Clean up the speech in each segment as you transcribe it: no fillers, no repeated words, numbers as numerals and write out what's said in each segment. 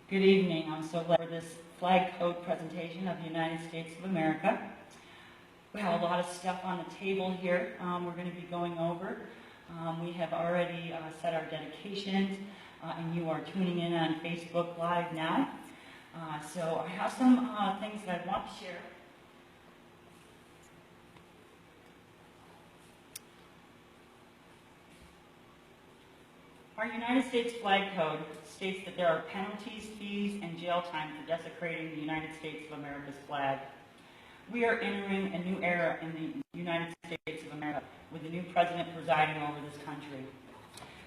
Good evening. I'm so glad for this flag code presentation of the United States of America. We have a lot of stuff on the table here we're going to be going over. We have already set our dedications, and you are tuning in on Facebook Live now. So I have some things that I want to share. Our United States Flag Code states that there are penalties, fees, and jail time for desecrating the United States of America's flag. We are entering a new era in the United States of America with a new president presiding over this country.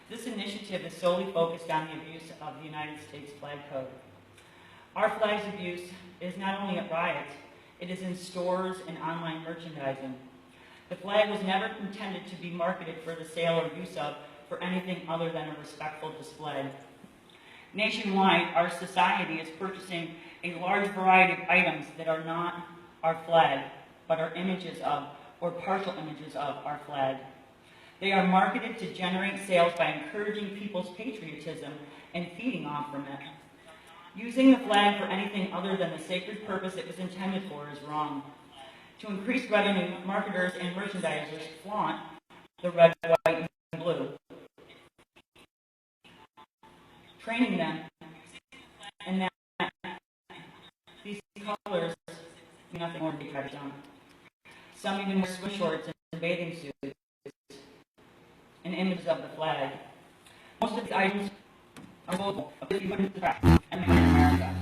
This initiative is solely focused on the abuse of the United States Flag Code. Our flag's abuse is not only at riots, it is in stores and online merchandising. The flag was never intended to be marketed for the sale or use of for anything other than a respectful display. Nationwide, our society is purchasing a large variety of items that are not our flag, but are images of, or partial images of, our flag. They are marketed to generate sales by encouraging people's patriotism and feeding off from it. Using the flag for anything other than the sacred purpose it was intended for is wrong. To increase revenue, marketers and merchandisers flaunt the red, white, and blue, training them and that these colors do nothing more than be touched on. Some even wear swim shorts and bathing suits and images of the flag. Most of these items are global, if you wouldn't track and in America.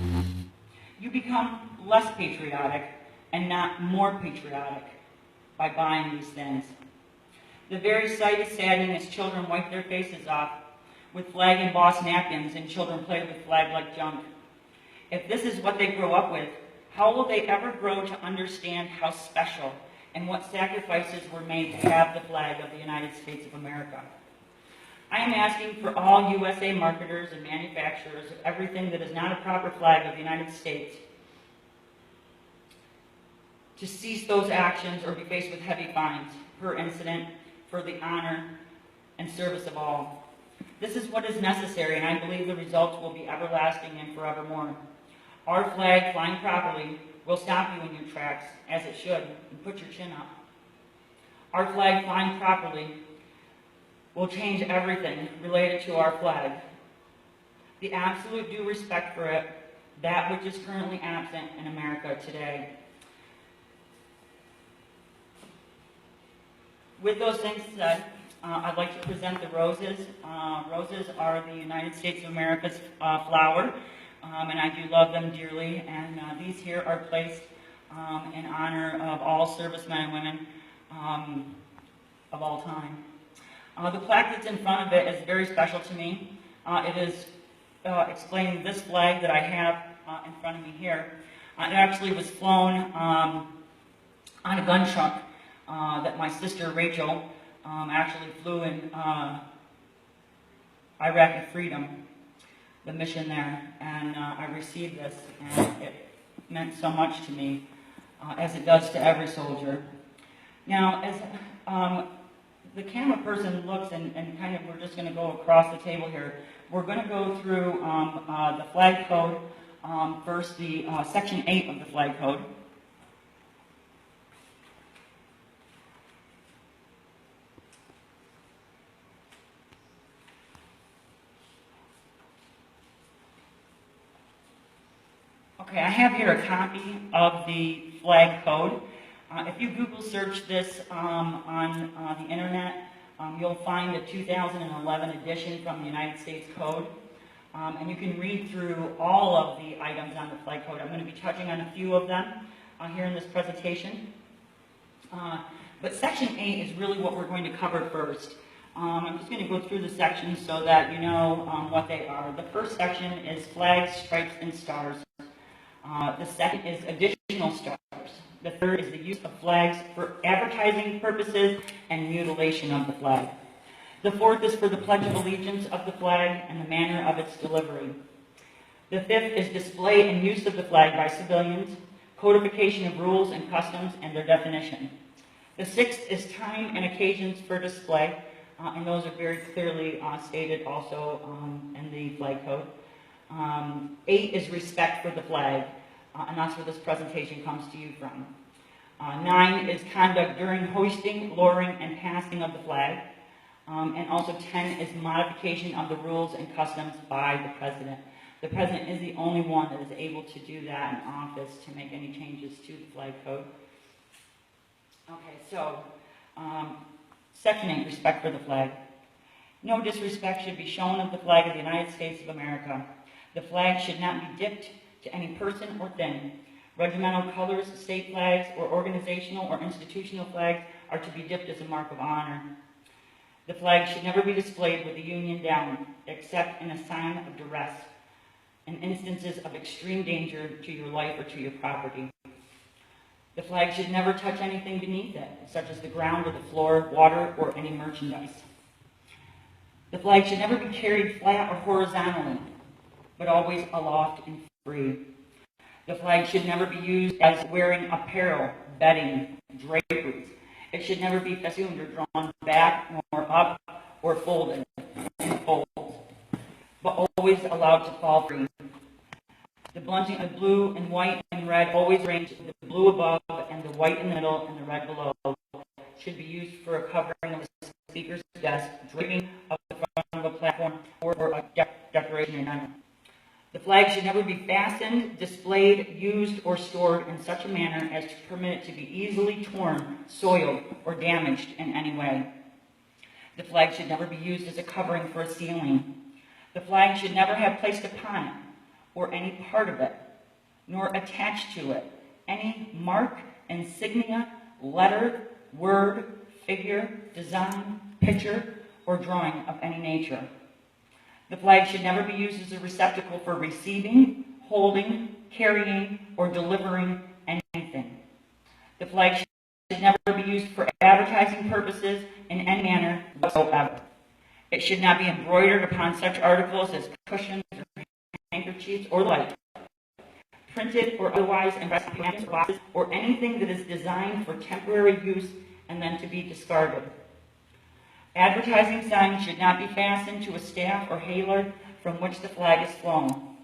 You become less patriotic and not more patriotic by buying these things. The very sight is saddening as children wipe their faces off with flag embossed napkins and children play with flag like junk. If this is what they grow up with, how will they ever grow to understand how special and what sacrifices were made to have the flag of the United States of America? I am asking for all USA marketers and manufacturers of everything that is not a proper flag of the United States to cease those actions or be faced with heavy fines per incident for the honor and service of all. This is what is necessary, and I believe the results will be everlasting and forevermore. Our flag, flying properly, will stop you in your tracks, as it should, and put your chin up. Our flag, flying properly, will change everything related to our flag. The absolute due respect for it, that which is currently absent in America today. With those things said, I'd like to present the roses. Roses are the United States of America's flower, and I do love them dearly. And these here are placed in honor of all servicemen and women of all time. The plaque that's in front of it is very special to me. It is explaining this flag that I have in front of me here. It actually was flown on a gun truck that my sister Rachel actually flew in Iraqi Freedom, the mission there, and I received this, and it meant so much to me, as it does to every soldier. Now, as the camera person looks, and kind of, we're just going to go across the table here. We're going to go through the flag code, first the Section 8 of the flag code. Okay, I have here a copy of the flag code. If you Google search this on the internet, you'll find a 2011 edition from the United States Code. And you can read through all of the items on the flag code. I'm going to be touching on a few of them here in this presentation. But Section 8 is really what we're going to cover first. I'm just going to go through the sections so that you know what they are. The first section is flags, stripes, and stars. The second is additional stars. The third is the use of flags for advertising purposes and mutilation of the flag. The fourth is for the Pledge of Allegiance of the flag and the manner of its delivery. The fifth is display and use of the flag by civilians, codification of rules and customs and their definition. The sixth is time and occasions for display, and those are very clearly stated also in the flag code. 8 is respect for the flag, and that's where this presentation comes to you from. 9 is conduct during hoisting, lowering, and passing of the flag. And also 10 is modification of the rules and customs by the President. The President is the only one that is able to do that in office to make any changes to the flag code. Okay, so Section 8, respect for the flag. No disrespect should be shown of the flag of the United States of America. The flag should not be dipped to any person or thing. Regimental colors, state flags, or organizational or institutional flags are to be dipped as a mark of honor. The flag should never be displayed with the Union down, except in a sign of duress, in instances of extreme danger to your life or to your property. The flag should never touch anything beneath it, such as the ground or the floor, water, or any merchandise. The flag should never be carried flat or horizontally, but always aloft and free. The flag should never be used as wearing apparel, bedding, draperies. It should never be festooned or drawn back nor up or folded in folds, but always allowed to fall free. The bunting of blue and white and red always arranged, the blue above and the white in the middle and the red below, should be used for a covering of the speaker's desk, draping of the front of a platform, or a decoration or ornament. The flag should never be fastened, displayed, used, or stored in such a manner as to permit it to be easily torn, soiled, or damaged in any way. The flag should never be used as a covering for a ceiling. The flag should never have placed upon it, or any part of it, nor attached to it, any mark, insignia, letter, word, figure, design, picture, or drawing of any nature. The flag should never be used as a receptacle for receiving, holding, carrying, or delivering anything. The flag should never be used for advertising purposes in any manner whatsoever. It should not be embroidered upon such articles as cushions, or handkerchiefs, or light, printed or otherwise in pamphlets or boxes, or anything that is designed for temporary use and then to be discarded. Advertising signs should not be fastened to a staff or halyard from which the flag is flown.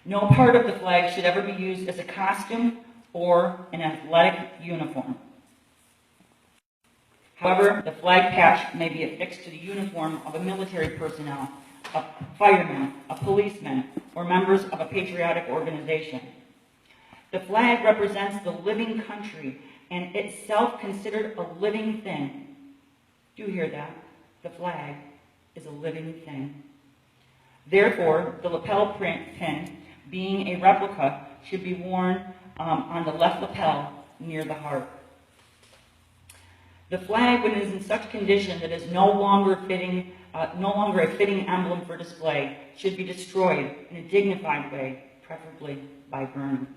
No part of the flag should ever be used as a costume or an athletic uniform. However, the flag patch may be affixed to the uniform of a military personnel, a fireman, a policeman, or members of a patriotic organization. The flag represents the living country and itself considered a living thing. Do you hear that? The flag is a living thing. Therefore, the lapel pin, being a replica, should be worn on the left lapel near the heart. The flag, when it is in such condition that it is no longer a fitting emblem for display, should be destroyed in a dignified way, preferably by burning.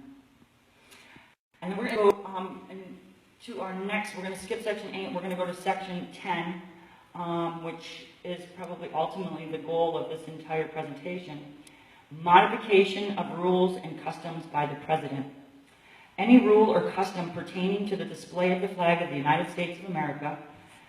And then we're going to go to our next, we're going to skip section 8, we're going to go to section 10, which is probably ultimately the goal of this entire presentation. Modification of rules and customs by the President. Any rule or custom pertaining to the display of the flag of the United States of America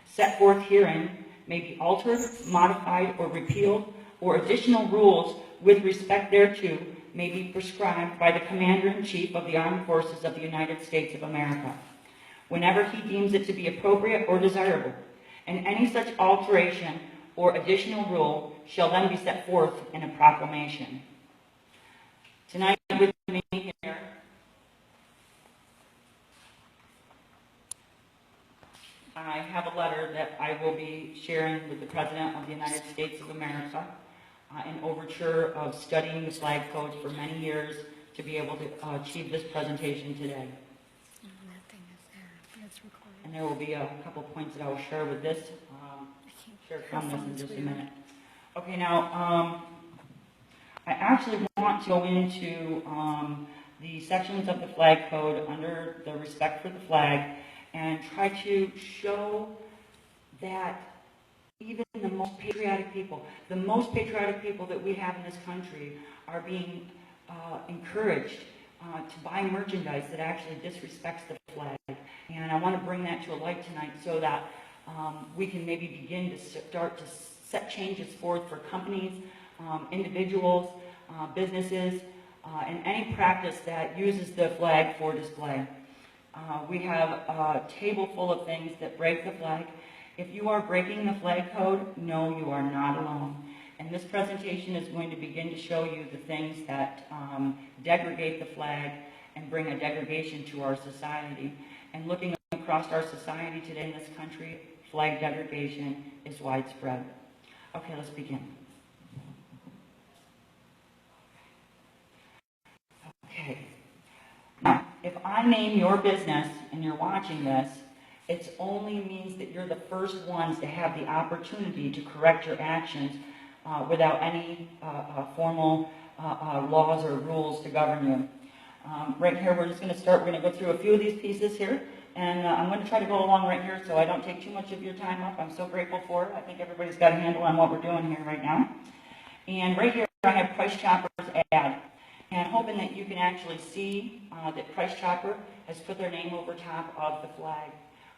set forth herein may be altered, modified, or repealed, or additional rules with respect thereto may be prescribed by the Commander-in-Chief of the Armed Forces of the United States of America, whenever he deems it to be appropriate or desirable, and any such alteration or additional rule shall then be set forth in a proclamation. Tonight with me here I have a letter that I will be sharing with the President of the United States of America, an overture of studying the flag codes for many years to be able to achieve this presentation today. And there will be a couple points that I will share with this, share from this in just a minute. Okay, now, I actually want to go into the sections of the flag code under the respect for the flag and try to show that even the most patriotic people that we have in this country are being encouraged to buy merchandise that actually disrespects the flag. And I want to bring that to a light tonight so that we can maybe begin to start to set changes forward for companies, individuals, businesses, and any practice that uses the flag for display. We have a table full of things that break the flag. If you are breaking the flag code, no, you are not alone. And this presentation is going to begin to show you the things that degrade the flag and bring a degradation to our society. And looking across our society today in this country, flag degradation is widespread. Okay, let's begin. Okay. Now, if I name your business and you're watching this, it only means that you're the first ones to have the opportunity to correct your actions without any formal laws or rules to govern you. Right here, we're just going to start. We're going to go through a few of these pieces here, and I'm going to try to go along right here so I don't take too much of your time up. I'm so grateful for it. I think everybody's got a handle on what we're doing here right now. And right here, I have Price Chopper's ad. And hoping that you can actually see that Price Chopper has put their name over top of the flag.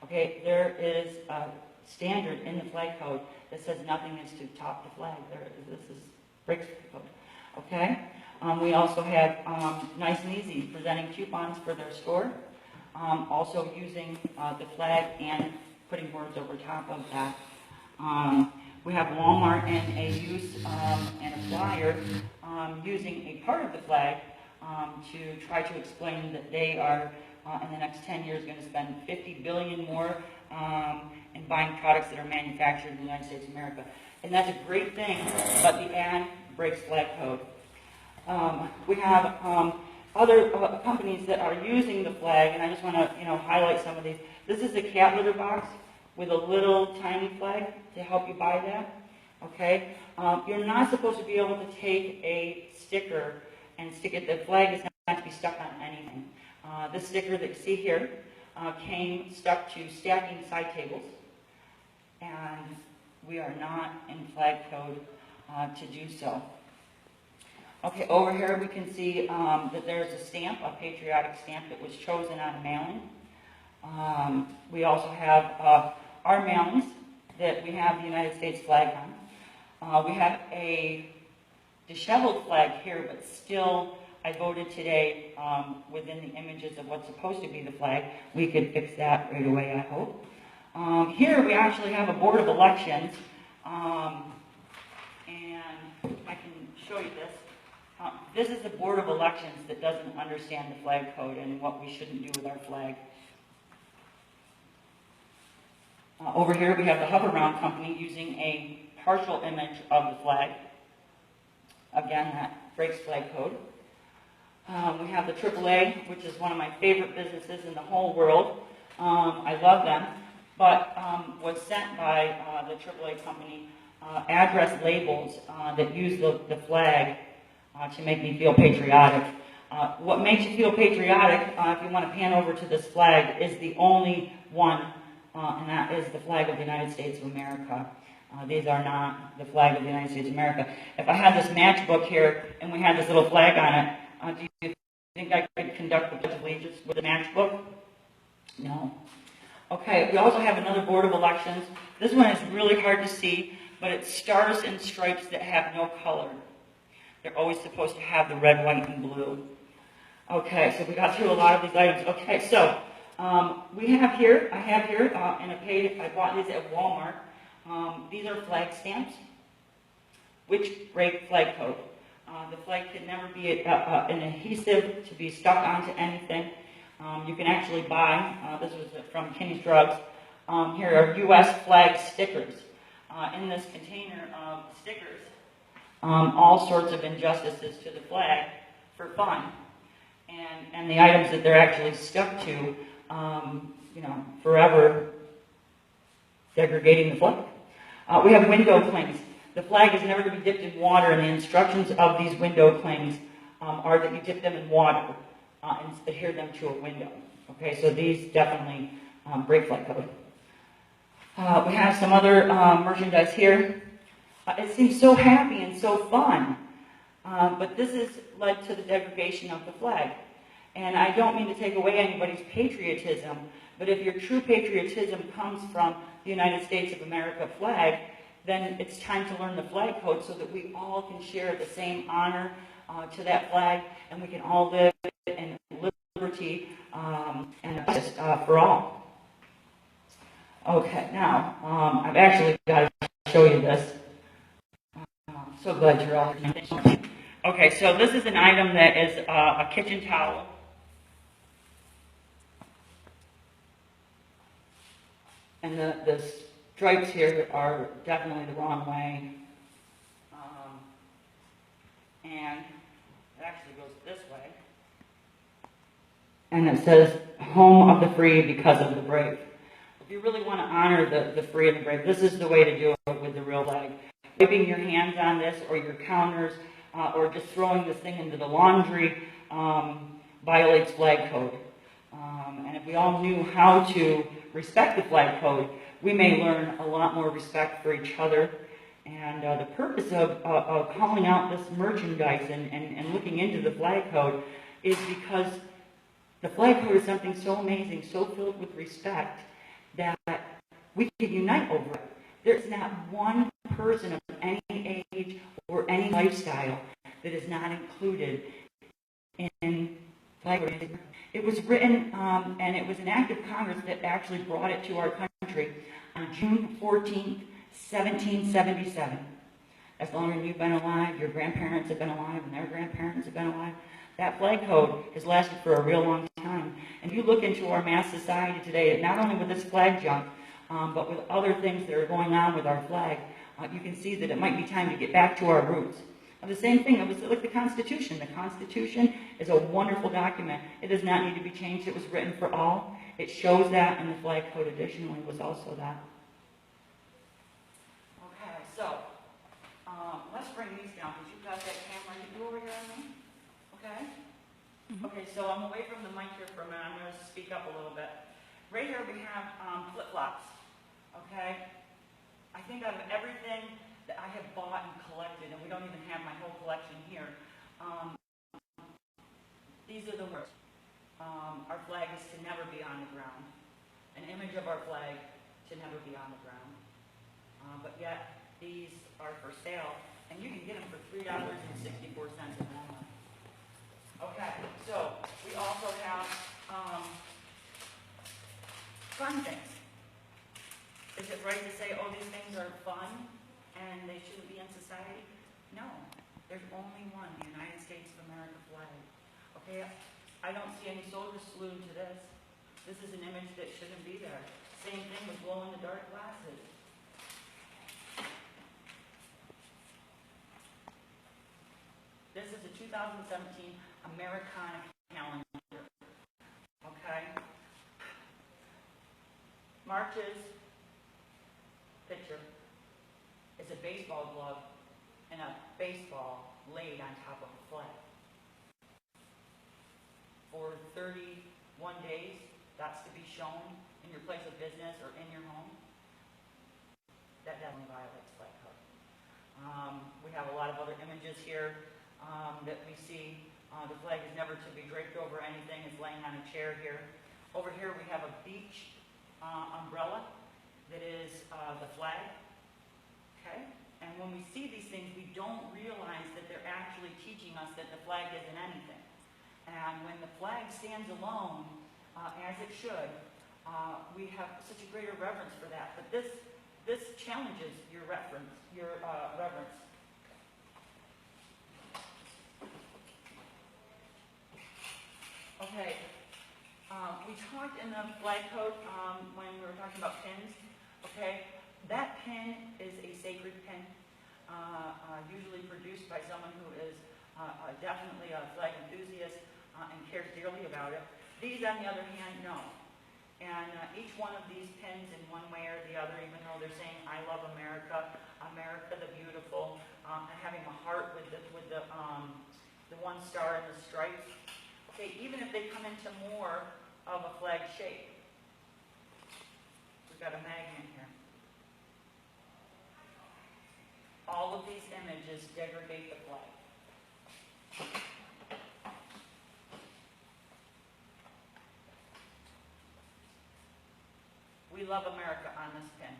Okay, there is a standard in the flag code that says nothing is to top the flag. This is breaks the code. Okay, we also have Nice and Easy presenting coupons for their store, also using the flag and putting words over top of that. We have Walmart and a use and a flyer using a part of the flag to try to explain that they are in the next 10 years going to spend $50 billion more in buying products that are manufactured in the United States of America. And that's a great thing, but the ad breaks flag code. We have other companies that are using the flag, and I just want to highlight some of these. This is a cat litter box with a little tiny flag to help you buy that. Okay, you're not supposed to be able to take a sticker and stick it. The flag is not to be stuck on anything. This sticker that you see here came stuck to stacking side tables, and we are not in flag code to do so. Okay, over here we can see that there's a stamp, a patriotic stamp that was chosen on a mailing. We also have our mailings that we have the United States flag on. We have a disheveled flag here, but still I voted today within the images of what's supposed to be the flag. We could fix that right away, I hope. Here we actually have a Board of Elections, and I can show you this. This is the Board of Elections that doesn't understand the flag code and what we shouldn't do with our flag. Over here we have the Hoveround Company using a partial image of the flag. Again, that breaks flag code. We have the AAA, which is one of my favorite businesses in the whole world. I love them, but was sent by the AAA company address labels that use the flag to make me feel patriotic. What makes you feel patriotic, if you want to pan over to this flag, is the only one, and that is the flag of the United States of America. These are not the flag of the United States of America. If I had this matchbook here and we had this little flag on it, do you think I could conduct the Pledge of Allegiance with a matchbook? No. Okay, we also have another Board of Elections. This one is really hard to see, but it's stars and stripes that have no color. They're always supposed to have the red, white, and blue. Okay, so we got through a lot of these items. Okay, so I have here, and I bought these at Walmart. These are flag stamps, which break flag code. The flag can never be an adhesive to be stuck onto anything. You can actually buy, this was from Kinney's Drugs, here are U.S. flag stickers. In this container of stickers, all sorts of injustices to the flag for fun. And the items that they're actually stuck to, forever degrading the flag. We have window clings. The flag is never to be dipped in water, and the instructions of these window clings are that you dip them in water and adhere them to a window. Okay, so these definitely break flag code. We have some other merchandise here. It seems so happy and so fun, but this has led to the degradation of the flag. And I don't mean to take away anybody's patriotism, but if your true patriotism comes from the United States of America flag, then it's time to learn the flag code so that we all can share the same honor to that flag, and we can all live in liberty and justice for all. Okay, now, I've actually got to show you this. I'm so glad you're all here. Okay, so this is an item that is a kitchen towel. And the stripes here are definitely the wrong way. And it actually goes this way. And it says, home of the free because of the brave. If you really want to honor the free and the brave, this is the way to do it with the real flag. Wiping your hands on this or your counters or just throwing this thing into the laundry violates flag code. And if we all knew how to respect the flag code, we may learn a lot more respect for each other. And the purpose of calling out this merchandise and looking into the flag code is because the flag code is something so amazing, so filled with respect, that we can unite over it. There's not one person of any age or any lifestyle that is not included in flag code. It was written, and it was an act of Congress that actually brought it to our country on June 14th, 1777. As long as you've been alive, your grandparents have been alive, and their grandparents have been alive, that flag code has lasted for a real long time. And you look into our mass society today, not only with this flag junk, but with other things that are going on with our flag, you can see that it might be time to get back to our roots. And the same thing, it was like the Constitution. The Constitution is a wonderful document. It does not need to be changed. It was written for all. It shows that, and the flag code additionally was also that. Okay, so let's bring these down, because you've got that camera. You go over here on me? Okay? Okay, so I'm away from the mic here for a minute. I'm going to speak up a little bit. Right here we have flip-flops. Okay? I think out of everything that I have bought and collected, and we don't even have my whole collection here, these are the worst. Our flag is to never be on the ground. An image of our flag to never be on the ground. But yet, these are for sale, and you can get them for $3.64 at Walmart. Okay, so we also have fun things. Is it right to say, oh, these things are fun and they shouldn't be in society? No. There's only one, the United States of America flag. Okay? I don't see any soldiers saluting to this. This is an image that shouldn't be there. Same thing with glow-in-the-dark glasses. This is a 2017 Americana calendar. Okay? March's picture is a baseball glove and a baseball laid on top of a flag. For 31 days, that's to be shown in your place of business or in your home. That definitely violates flag code. We have a lot of other images here that we see. The flag is never to be draped over anything. It's laying on a chair here. Over here we have a beach umbrella that is the flag. Okay? And when we see these things, we don't realize that they're actually teaching us that the flag isn't anything. And when the flag stands alone, as it should, we have such a greater reverence for that. But this challenges your reverence. Okay, we talked in the flag code when we were talking about pins. Okay, that pin is a sacred pin, usually produced by someone who is definitely a flag enthusiast and cares dearly about it. These, on the other hand, no. And each one of these pins, in one way or the other, even though they're saying "I love America," America the beautiful, and having a heart with the one star and the stripes. Okay, even if they come into more of a flag shape. We've got a magnet here. All of these images degrade the flag. We love America on this pin.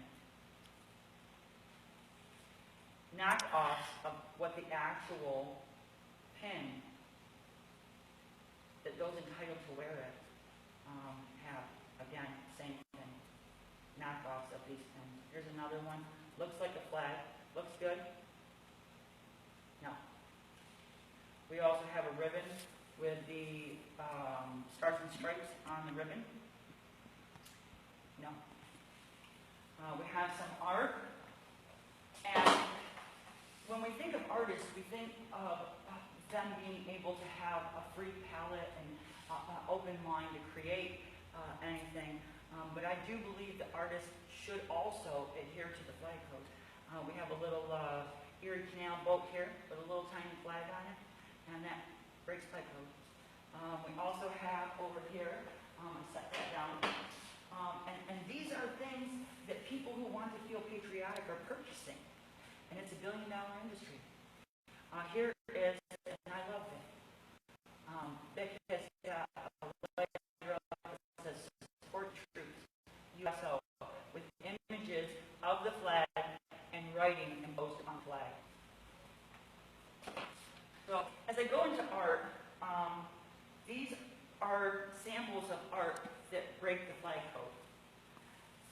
Knockoffs of what the actual pin that those entitled to wear it have. Again, same thing, knockoffs of these pins. Here's another one, looks like a flag, looks good. No. We also have a ribbon with the stars and stripes on the ribbon. No. We have some art, and when we think of artists, we think of them being able to have a free palette and an open mind to create anything, but I do believe that artists should also adhere to the flag code. We have a little Erie Canal boat here with a little tiny flag on it, and that breaks flag code. We also have over here, set that down, and these are things that people who want to feel patriotic are purchasing, and it's $1 billion industry. Here is, and I love it, Vic has got a letter that says support troops, USO, with images of the flag and writing embossed on flag. So as I go into art, these are samples of art that break the flag code.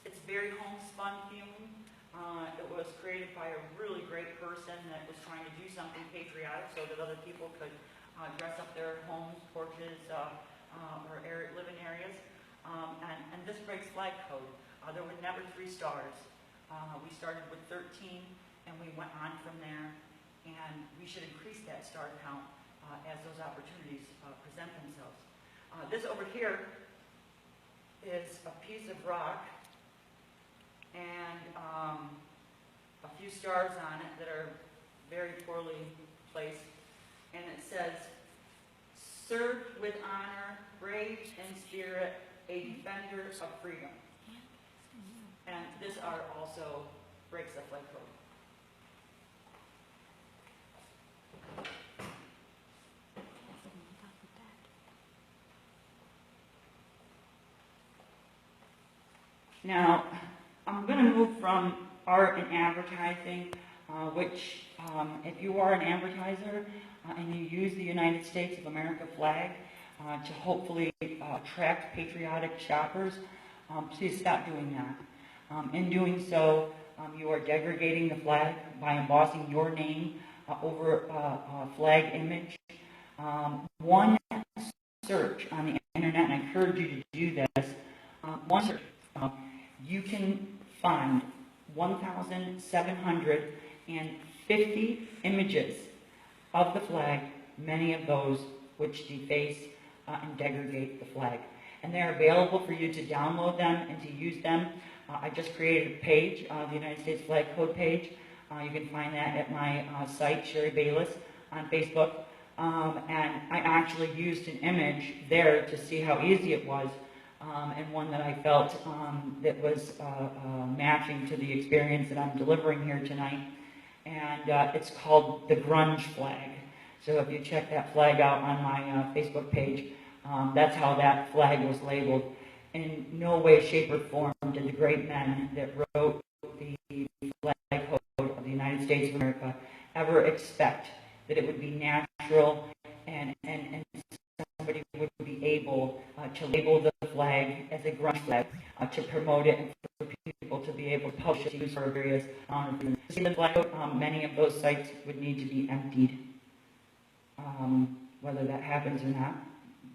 It's very homespun feeling. It was created by a really great person that was trying to do something patriotic so that other people could dress up their homes, porches, or living areas. And this breaks flag code. There were never 3 stars. We started with 13, and we went on from there. And we should increase that star count as those opportunities present themselves. This over here is a piece of rock and a few stars on it that are very poorly placed. And it says, "Served with honor, brave in spirit, a defender of freedom." And this art also breaks the flag code. Now, I'm going to move from art and advertising, which if you are an advertiser and you use the United States of America flag to hopefully attract patriotic shoppers, please stop doing that. In doing so, you are degrading the flag by embossing your name over a flag image. One search on the internet, and I encourage you to do this, one search, you can find 1,750 images of the flag, many of those which deface and degrade the flag. And they're available for you to download them and to use them. I just created a page, the United States Flag Code page. You can find that at my site, Sherry Bayless, on Facebook. And I actually used an image there to see how easy it was, and one that I felt that was matching to the experience that I'm delivering here tonight. And it's called the Grunge Flag. So if you check that flag out on my Facebook page, that's how that flag was labeled. In no way, shape, or form did the great men that wrote the flag code of the United States of America ever expect that it would be natural and somebody would be able to label the flag as a grunge flag, to promote it and for people to be able to publish it to use for various honors. The flag code, many of those sites would need to be emptied. Whether that happens or not,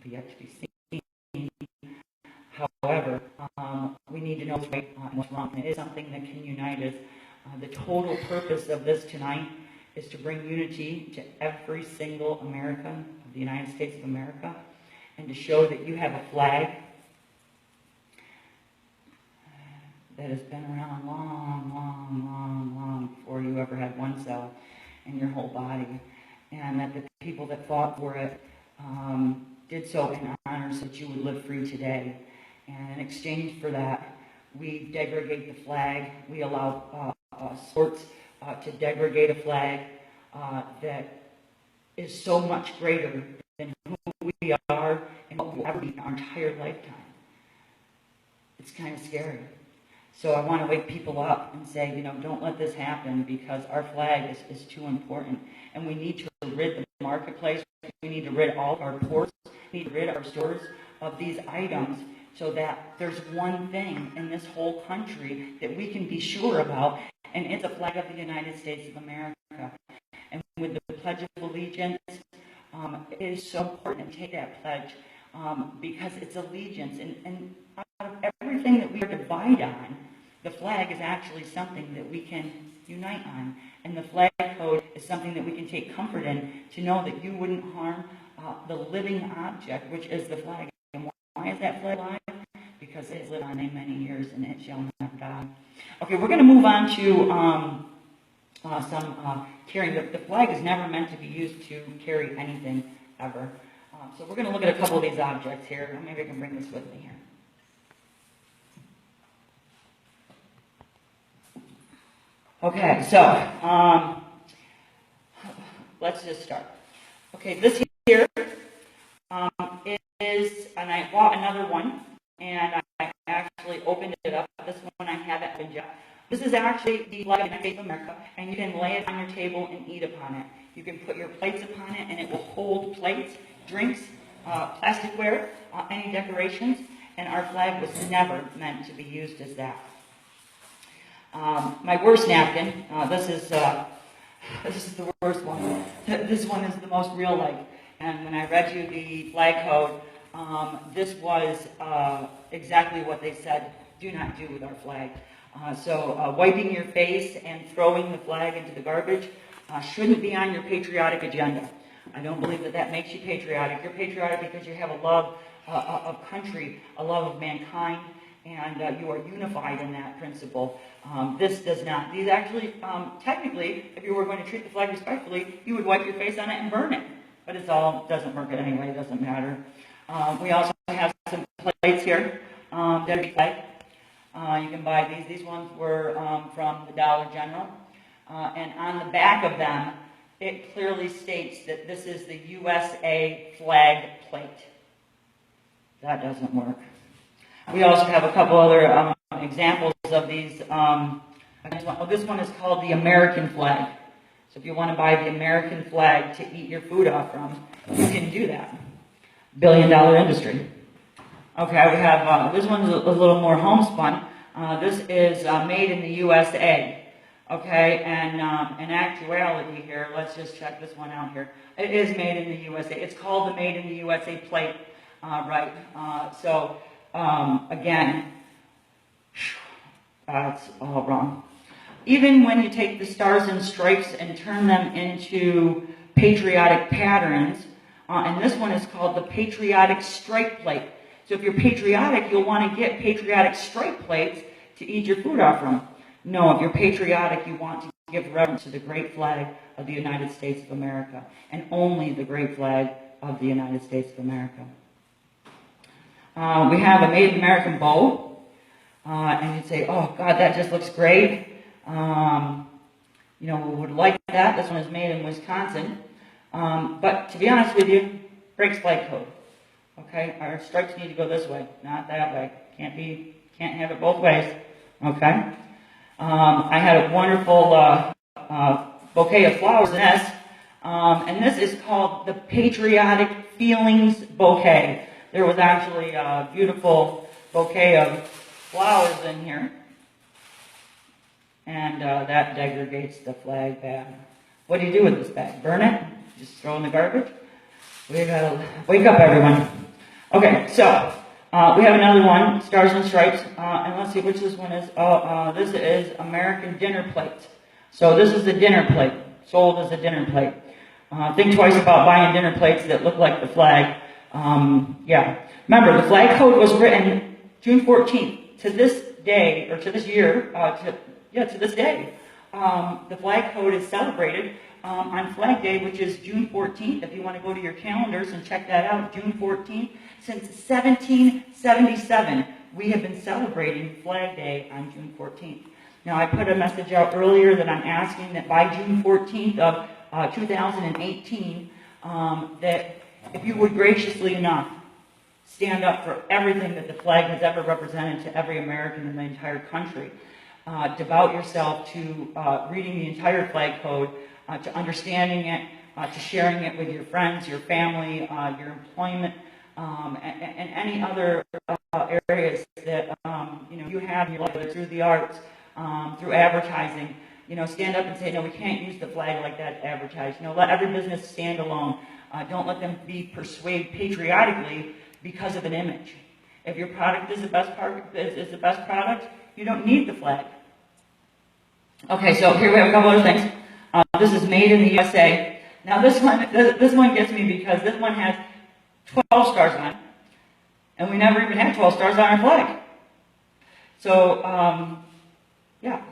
be yet to be seen. However, we need to know what's right and what's wrong. It is something that can unite us. The total purpose of this tonight is to bring unity to every single American of the United States of America, and to show that you have a flag that has been around long before you ever had one cell in your whole body, and that the people that fought for it did so in honor so that you would live free today. And in exchange for that, we degrade the flag. We allow sports to degrade a flag that is so much greater than who we are and what we'll ever be in our entire lifetime. It's kind of scary. So I want to wake people up and say, don't let this happen, because our flag is too important. And we need to rid the marketplace need to rid all of our ports, we need to rid our stores of these items so that there's one thing in this whole country that we can be sure about, and it's the flag of the United States of America. And with the Pledge of Allegiance, it is so important to take that pledge because it's allegiance. And out of everything that we are divided on, the flag is actually something that we can unite on. And the flag code is something that we can take comfort in to know that you wouldn't harm the living object, which is the flag. And why is that flag alive? Because it has lived on many years and it shall not die. Okay, we're going to move on to some carrying. The flag is never meant to be used to carry anything ever. So we're going to look at a couple of these objects here. Maybe I can bring this with me here. Okay, so let's just start. Okay, this here is, and I bought another one, and I actually opened it up. This one I haven't been yet. This is actually the flag of the United States of America, and you can lay it on your table and eat upon it. You can put your plates upon it, and it will hold plates, drinks, plasticware, any decorations, and our flag was never meant to be used as that. My worst napkin, this is the worst one. This one is the most real-like, and when I read you the flag code, this was exactly what they said, do not do with our flag. So wiping your face and throwing the flag into the garbage shouldn't be on your patriotic agenda. I don't believe that that makes you patriotic. You're patriotic because you have a love of country, a love of mankind, and you are unified in that principle. This does not. These actually, technically, if you were going to treat the flag respectfully, you would wipe your face on it and burn it. But it doesn't work anyway. It doesn't matter. We also have some plates here. Debbie flag. You can buy these. These ones were from the Dollar General. And on the back of them, it clearly states that this is the USA flag plate. That doesn't work. We also have a couple other examples of these. This one is called the American flag. So if you want to buy the American flag to eat your food off from, you can do that. Billion-dollar industry. Okay, we have, this one's a little more homespun. This is made in the USA. Okay, and in actuality here, let's just check this one out here. It is made in the USA. It's called the Made in the USA plate, right? Again, that's all wrong. Even when you take the stars and stripes and turn them into patriotic patterns, and this one is called the patriotic stripe plate. So if you're patriotic, you'll want to get patriotic stripe plates to eat your food off from. No, if you're patriotic, you want to give reverence to the great flag of the United States of America, and only the great flag of the United States of America. We have a Made in American bow, and you'd say, oh, God, that just looks great. We would like that. This one is made in Wisconsin. But to be honest with you, breaks flag code. Okay, our stripes need to go this way, not that way. Can't have it both ways. Okay. I had a wonderful bouquet of flowers in this, and this is called the Patriotic Feelings Bouquet. There was actually a beautiful bouquet of flowers in here, and that degrades the flag bag. What do you do with this bag? Burn it? Just throw it in the garbage? We gotta wake up, everyone. Okay, so we have another one, Stars and Stripes, and let's see which this one is. This is American dinner plate. So this is the dinner plate, sold as a dinner plate. Think twice about buying dinner plates that look like the flag. Remember, the flag code was written June 14th. To this day, or to this year, to this day, the flag code is celebrated on Flag Day, which is June 14th. If you want to go to your calendars and check that out, June 14th. Since 1777, we have been celebrating Flag Day on June 14th. Now, I put a message out earlier that I'm asking that by June 14th of 2018, that if you would graciously enough stand up for everything that the flag has ever represented to every American in the entire country, devote yourself to reading the entire flag code, to understanding it, to sharing it with your friends, your family, your employment, and any other areas that you have in your life, through the arts, through advertising. Stand up and say, no, we can't use the flag like that to advertise. Let every business stand alone. Don't let them be persuaded patriotically because of an image. If your product is the best product, you don't need the flag. Okay, so here we have a couple other things. This is made in the USA. Now this one gets me because this one has 12 stars on it, and we never even had 12 stars on our flag. So, yeah.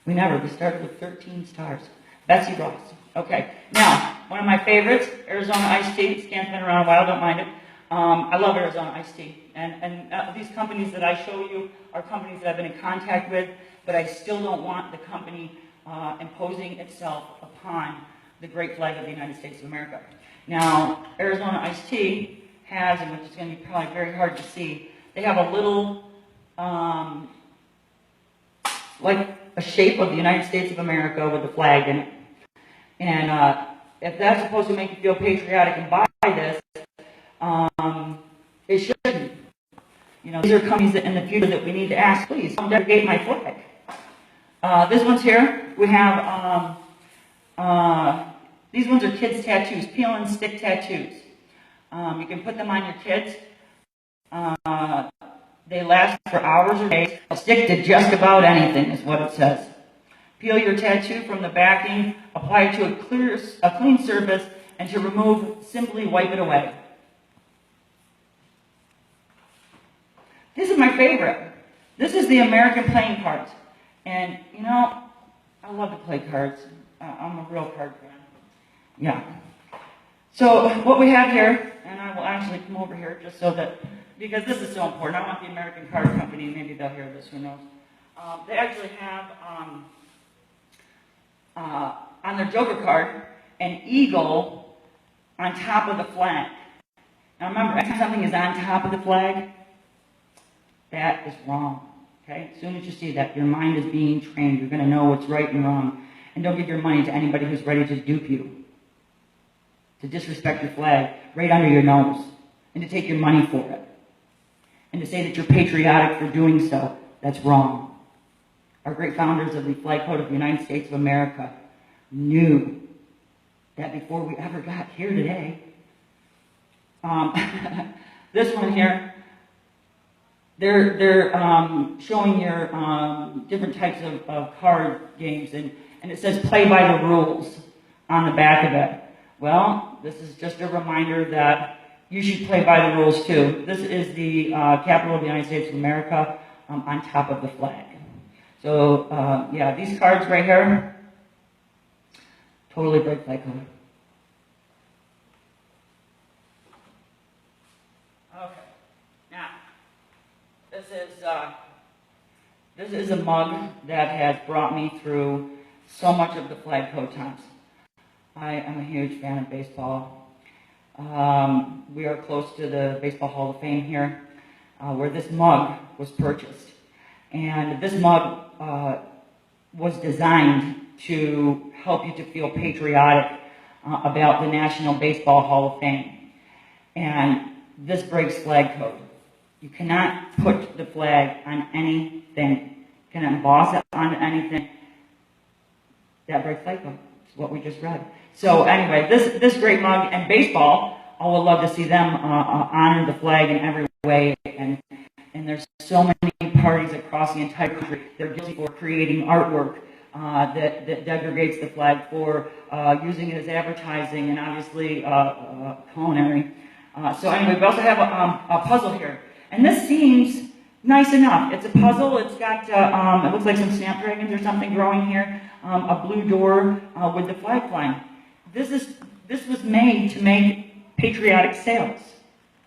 We started with 13 stars. Betsy Ross. Okay. Now, one of my favorites, Arizona iced tea. This can's been around a while, don't mind it. I love Arizona iced tea. And these companies that I show you are companies that I've been in contact with, but I still don't want the company imposing itself upon the great flag of the United States of America. Now, Arizona iced tea has, and which is going to be probably very hard to see, they have a little, like a shape of the United States of America with the flag in it. And if that's supposed to make you feel patriotic and buy this, it shouldn't. These are companies that in the future that we need to ask, please, don't delegate my flag. This one's here. We have, these ones are kids' tattoos, peel and stick tattoos. You can put them on your kids. They last for hours or days. They'll stick to just about anything, is what it says. Peel your tattoo from the backing, apply it to a clean surface, and to remove, simply wipe it away. This is my favorite. This is the American playing cards. And, I love to play cards. I'm a real card fan. Yeah. So what we have here, and I will actually come over here just so that, because this is so important. I want the American Card Company, maybe they'll hear this, who knows. They actually have on their Joker card an eagle on top of the flag. Now remember, anytime something is on top of the flag, that is wrong. Okay? As soon as you see that, your mind is being trained. You're going to know what's right and wrong. And don't give your money to anybody who's ready to dupe you, to disrespect your flag right under your nose, and to take your money for it. And to say that you're patriotic for doing so, that's wrong. Our great founders of the Flag Code of the United States of America knew that before we ever got here today. This one here, they're showing your different types of card games, and it says play by the rules on the back of it. Well, this is just a reminder that you should play by the rules too. This is the capital of the United States of America on top of the flag. So, yeah, these cards right here, totally break flag code. Okay, now, this is a mug that has brought me through so much of the flag code times. I am a huge fan of baseball. We are close to the Baseball Hall of Fame here, where this mug was purchased. And this mug was designed to help you to feel patriotic about the National Baseball Hall of Fame. And this breaks flag code. You cannot put the flag on anything. You cannot emboss it on anything. That breaks flag code. It's what we just read. So anyway, this great mug and baseball, I would love to see them honor the flag in every way. And there's so many parties across the entire country that are guilty for creating artwork that degrades the flag, for using it as advertising and obviously culinary. So anyway, we also have a puzzle here. And this seems nice enough. It's a puzzle. It's got, it looks like some snapdragons or something growing here. A blue door with the flag flying. This was made to make patriotic sales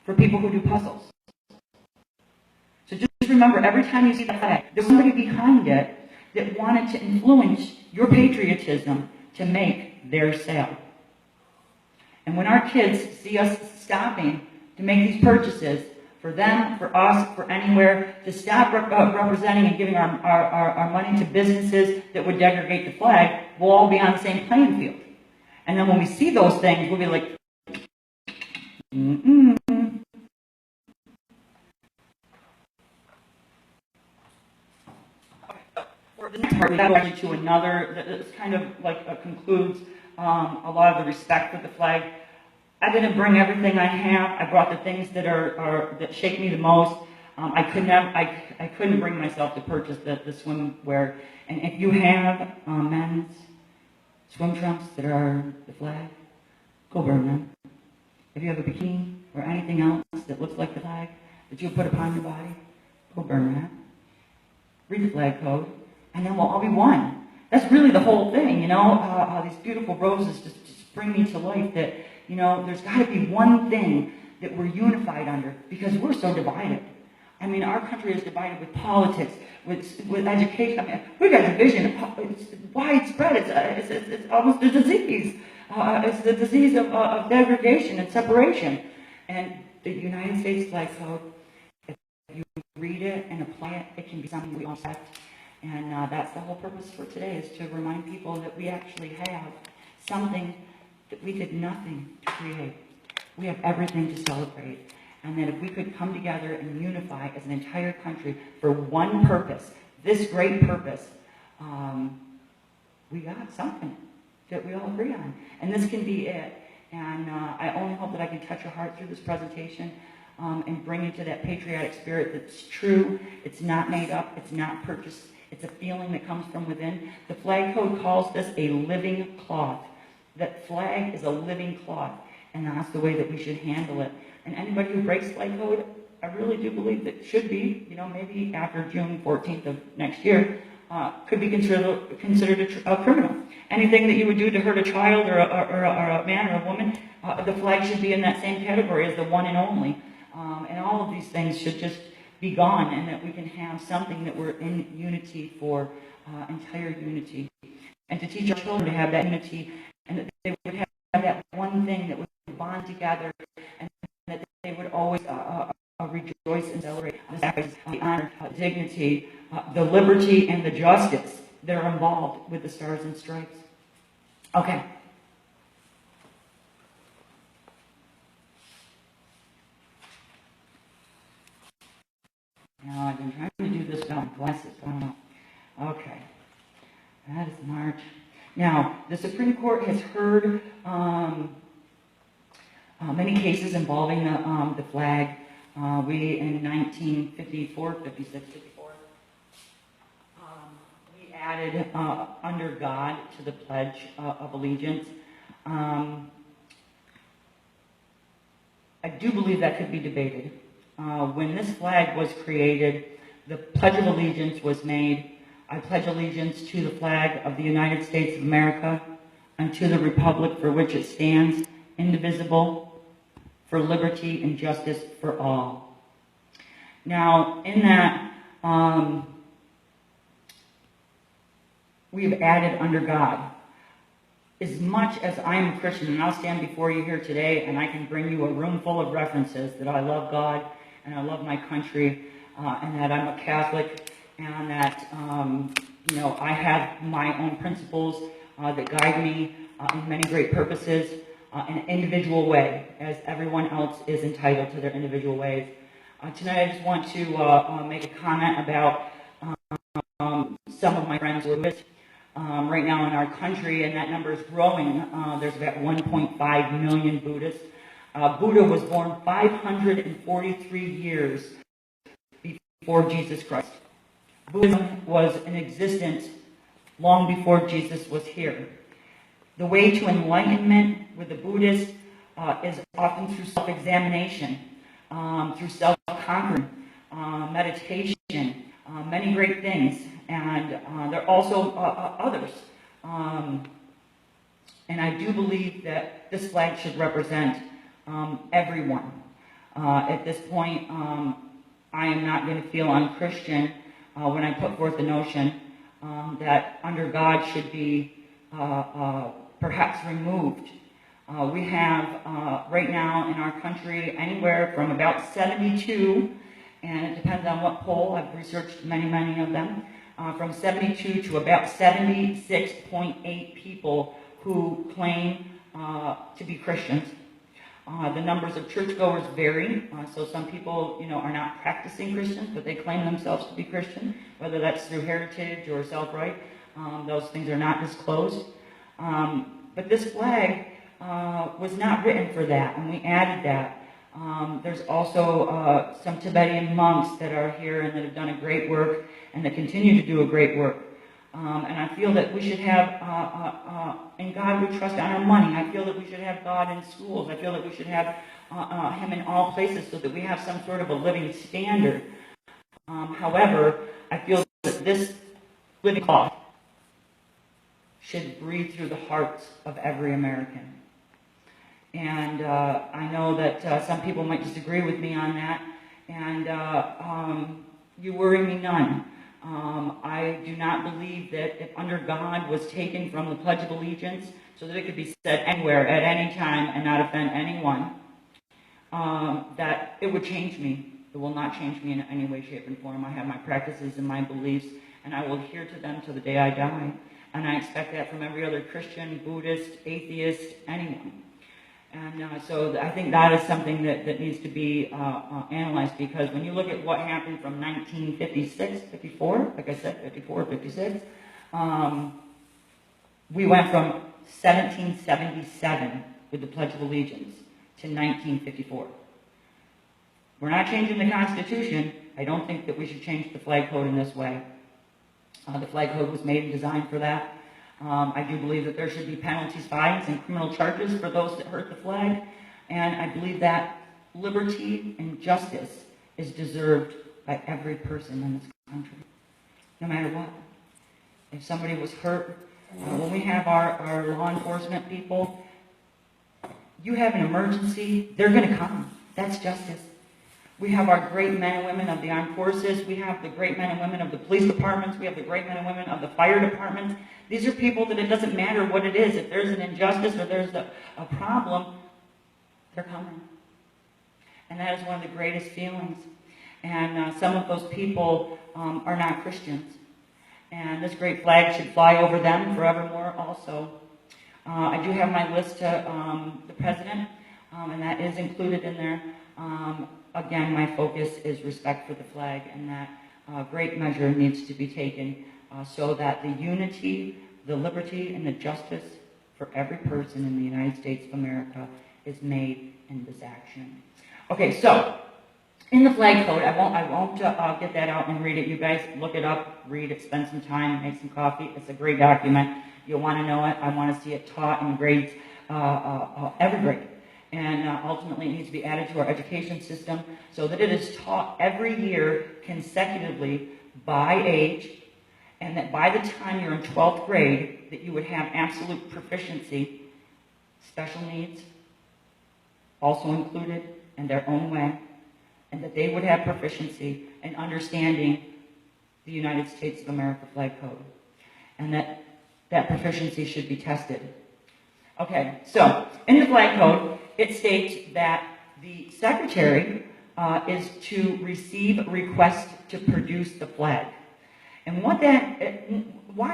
for people who do puzzles. So just remember, every time you see the flag, there's somebody behind it that wanted to influence your patriotism to make their sale. And when our kids see us stopping to make these purchases, for them, for us, for anywhere, to stop representing and giving our money to businesses that would degrade the flag, we'll all be on the same playing field. And then when we see those things, we'll be like, mm-mm. For the next part, we go to another, this kind of like concludes a lot of the respect for the flag. I didn't bring everything I have. I brought the things that that shake me the most. I couldn't bring myself to purchase the swimwear. And if you have men's swim trunks that are the flag, go burn them. If you have a bikini or anything else that looks like the flag that you put upon your body, go burn that. Read the flag code, and then we'll all be one. That's really the whole thing, you know. These beautiful roses just bring me to life that, you know, there's got to be one thing that we're unified under, because we're so divided. I mean, our country is divided with politics, with education. I mean, we've got division. It's widespread. It's almost a disease. It's the disease of degradation and separation. And the United States flag code, if you read it and apply it, it can be something we all accept. And that's the whole purpose for today, is to remind people that we actually have something that we did nothing to create. We have everything to celebrate. And that if we could come together and unify as an entire country for one purpose, this great purpose, we got something that we all agree on. And this can be it. And I only hope that I can touch your heart through this presentation and bring you to that patriotic spirit that's true. It's not made up. It's not purchased. It's a feeling that comes from within. The flag code calls this a living cloth. That flag is a living cloth. And that's the way that we should handle it. And anybody who breaks flag code, I really do believe that should be, you know, maybe after June 14th of next year, could be considered a criminal. Anything that you would do to hurt a child or a man or a woman, the flag should be in that same category as the one and only. And all of these things should just be gone, and that we can have something that we're in unity for, entire unity. And to teach our children to have that unity, and that they would have that one thing that would bond together, and that they would always rejoice and celebrate the honor, dignity, the liberty, and the justice that are involved with the Stars and Stripes. Okay. Now, I've been trying to do this without my glasses. I don't know. Okay. That is March. Now, the Supreme Court has heard many cases involving the flag. We, in 1954, 56, 54, we added under God to the Pledge of Allegiance. I do believe that could be debated. When this flag was created, the Pledge of Allegiance was made. I pledge allegiance to the flag of the United States of America and to the republic for which it stands, indivisible, for liberty and justice for all. Now, in that, we've added under God. As much as I'm a Christian, and I'll stand before you here today and I can bring you a room full of references that I love God and I love my country and that I'm a Catholic and that, you know, I have my own principles that guide me in many great purposes in an individual way, as everyone else is entitled to their individual ways. Tonight I just want to make a comment about some of my friends who are Buddhists right now in our country, and that number is growing. There's about 1.5 million Buddhists. Buddha was born 543 years before Jesus Christ. Buddhism was in existence long before Jesus was here. The way to enlightenment with the Buddhists is often through self-examination, through self-conquering, meditation, many great things. And there are also others. And I do believe that this flag should represent everyone. At this point, I am not going to feel unchristian when I put forth the notion that under God should be perhaps removed. We have right now in our country anywhere from about 72, and it depends on what poll, I've researched many of them, from 72 to about 76.8 people who claim to be Christians. The numbers of churchgoers vary. So some people, are not practicing Christians, but they claim themselves to be Christian, whether that's through heritage or self-right. Those things are not disclosed. But this flag was not written for that, and we added that. There's also some Tibetan monks that are here and that have done a great work and that continue to do a great work. And I feel that we should have, in God we trust, on our money. I feel that we should have God in schools. I feel that we should have Him in all places so that we have some sort of a living standard. However, I feel that this living cloth should breathe through the hearts of every American. And I know that some people might disagree with me on that, and you worry me none. I do not believe that if under God was taken from the Pledge of Allegiance so that it could be said anywhere at any time and not offend anyone, that it would change me. It will not change me in any way, shape, and form. I have my practices and my beliefs, and I will adhere to them till the day I die. And I expect that from every other Christian, Buddhist, atheist, anyone. And so I think that is something that needs to be analyzed, because when you look at what happened from 1956, 54, like I said, 54, 56, we went from 1777 with the Pledge of Allegiance to 1954. We're not changing the Constitution. I don't think that we should change the flag code in this way. The flag code was made and designed for that. I do believe that there should be penalties, fines, and criminal charges for those that hurt the flag. And I believe that liberty and justice is deserved by every person in this country, no matter what. If somebody was hurt, when we have our law enforcement people, you have an emergency, they're going to come. That's justice. We have our great men and women of the armed forces. We have the great men and women of the police departments. We have the great men and women of the fire departments. These are people that it doesn't matter what it is. If there's an injustice or there's a problem, they're coming. And that is one of the greatest feelings. And some of those people are not Christians. And this great flag should fly over them forevermore also. I do have my list to the president, and that is included in there. Again, my focus is respect for the flag, and that great measure needs to be taken so that the unity, the liberty, and the justice for every person in the United States of America is made in this action. Okay, so in the flag code, I won't get that out and read it. You guys look it up, read it, spend some time, make some coffee. It's a great document. You'll want to know it. I want to see it taught in grades, every grade. And ultimately it needs to be added to our education system so that it is taught every year consecutively by age, and that by the time you're in 12th grade, that you would have absolute proficiency, special needs also included in their own way, and that they would have proficiency in understanding the United States of America flag code, and that proficiency should be tested. Okay, so in the flag code, it states that the secretary is to receive requests to produce the flag. And why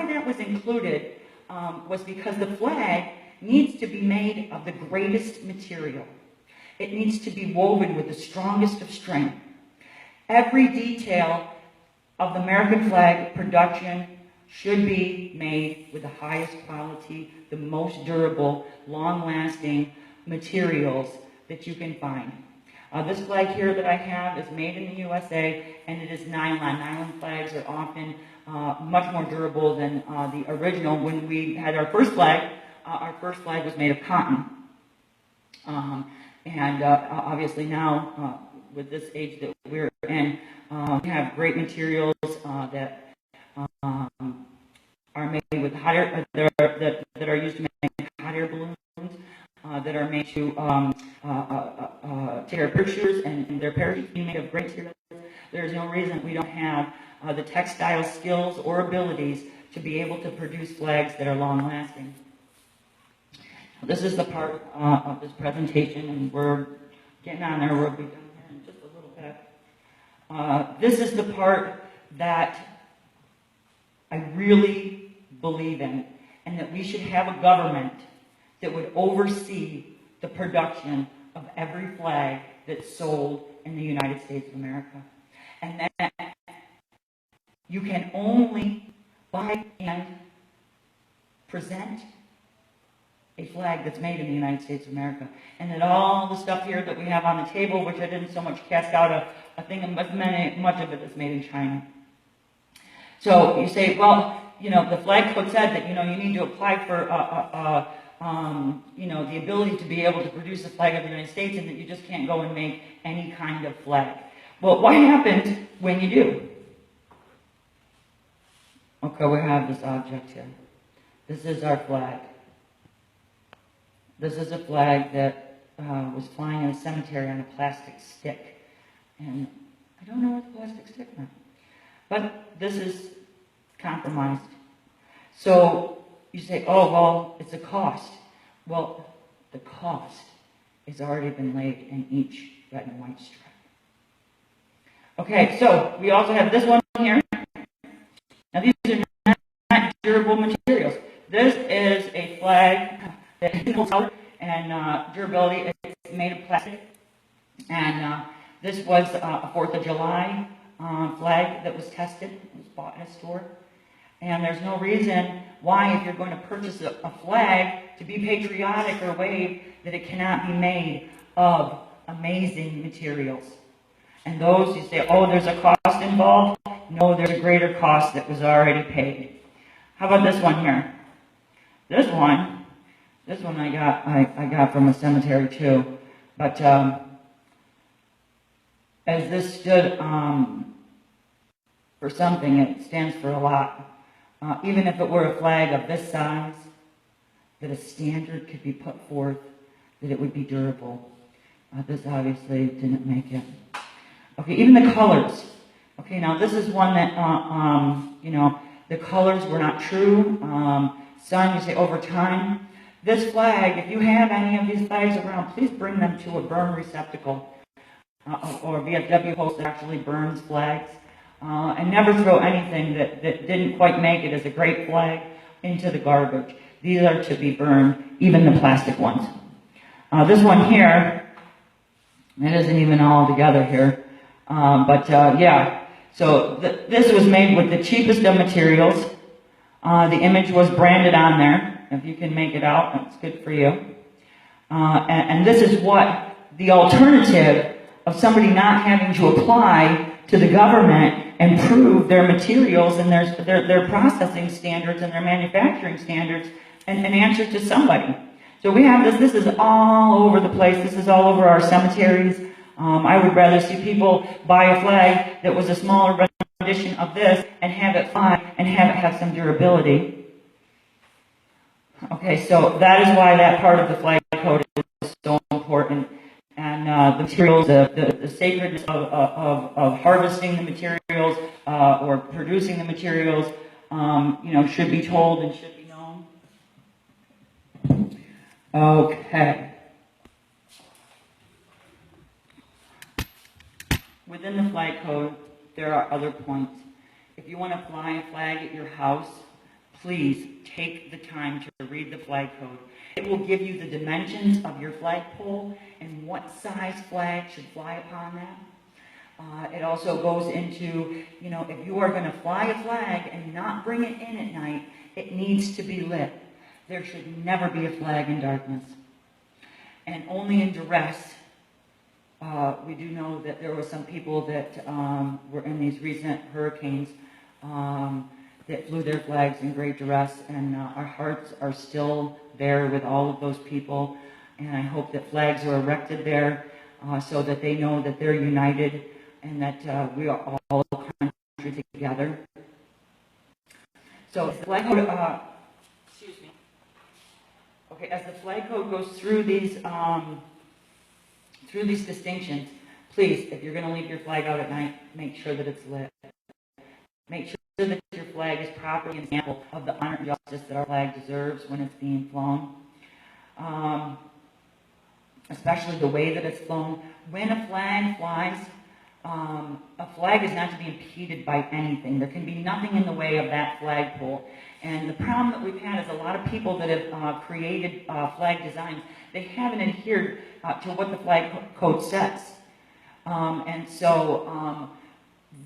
that was included was because the flag needs to be made of the greatest material. It needs to be woven with the strongest of strength. Every detail of the American flag production should be made with the highest quality, the most durable, long-lasting materials that you can find. This flag here that I have is made in the USA, and it is nylon. Nylon flags are often much more durable than the original. When we had our first flag was made of cotton. Obviously now, with this age that we're in, we have great materials that are made with that are used to make hot air balloons, that are made to take care of parachutes, and their parachutes being made of great materials. There's no reason we don't have the textile skills or abilities to be able to produce flags that are long-lasting. This is the part of this presentation, and we're getting on there. We'll be done here in just a little bit. This is the part that I really believe in, and that we should have a government that would oversee the production of every flag that's sold in the United States of America. And that you can only buy and present a flag that's made in the United States of America. And that all the stuff here that we have on the table, which I didn't so much cast out a thing of much of it is made in China. So you say, well, you know, the flag code said that, you know, you need to apply for, you know, the ability to be able to produce a flag of the United States, and that you just can't go and make any kind of flag. Well, what happens when you do? Okay, we have this object here. This is our flag. This is a flag that was flying in a cemetery on a plastic stick. And I don't know what the plastic stick meant. But this is compromised. So you say, oh, well, it's a cost. Well, the cost has already been laid in each red and white stripe. Okay, so we also have this one here. Now, these are not durable materials. This is a flag that has color and durability. It's made of plastic. And this was a 4th of July flag that was tested. It was bought in a store. And there's no reason why, if you're going to purchase a flag to be patriotic or wave, that it cannot be made of amazing materials. And those, you say, oh, there's a cost involved. No, there's a greater cost that was already paid. How about this one here? This one I got from a cemetery too. But as this stood for something, it stands for a lot. Even if it were a flag of this size, that a standard could be put forth, that it would be durable. This obviously didn't make it. Okay, even the colors. Okay, now this is one that, you know, the colors were not true. Some, you say, over time. This flag, if you have any of these flags around, please bring them to a burn receptacle. Or VFW Post that actually burns flags. And never throw anything that didn't quite make it as a great flag into the garbage. These are to be burned, even the plastic ones. This one here, it isn't even all together here. Yeah, so this was made with the cheapest of materials. The image was branded on there. If you can make it out, that's good for you. And this is what the alternative of somebody not having to apply to the government and prove their materials and their processing standards and their manufacturing standards and answer to somebody. So we have this. This is all over the place. This is all over our cemeteries. I would rather see people buy a flag that was a smaller rendition of this and have it fly and have it have some durability. Okay, so that is why that part of the flag code is so important. And the materials, the sacredness of harvesting the materials or producing the materials, you know, should be told and should be known. Okay. Within the flag code, there are other points. If you want to fly a flag at your house, please take the time to read the flag code. It will give you the dimensions of your flagpole and what size flag should fly upon that. It also goes into, you know, if you are going to fly a flag and not bring it in at night, it needs to be lit. There should never be a flag in darkness. And only in duress. We do know that there were some people that were in these recent hurricanes that flew their flags in great duress, and our hearts are still there with all of those people. And I hope that flags are erected there so that they know that they're united and that we are all a country together. So as the flag code, as the flag code goes through these distinctions, please, if you're going to leave your flag out at night, make sure that it's lit. Make sure that your flag is properly an example of the honor and justice that our flag deserves when it's being flown. Especially the way that it's flown. When a flag flies a flag is not to be impeded by anything. There can be nothing in the way of that flagpole. And the problem that we've had is a lot of people that have created flag designs, they haven't adhered to what the flag code says. And so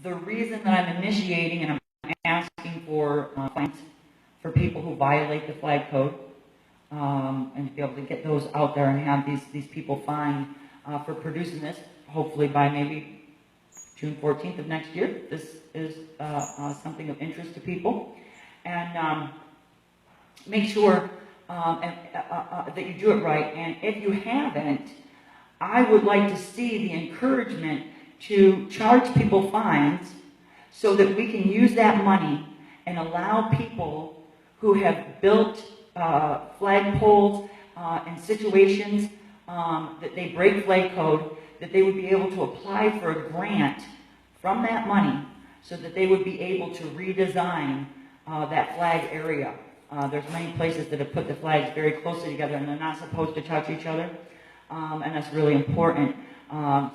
the reason that I'm initiating and I'm asking for fines for people who violate the flag code, and to be able to get those out there and have these people fined for producing this, hopefully by maybe June 14th of next year. This is something of interest to people. And make sure that you do it right. And if you haven't, I would like to see the encouragement to charge people fines so that we can use that money and allow people who have built flagpoles in situations that they break flag code, that they would be able to apply for a grant from that money so that they would be able to redesign that flag area. There's many places that have put the flags very closely together and they're not supposed to touch each other, and that's really important.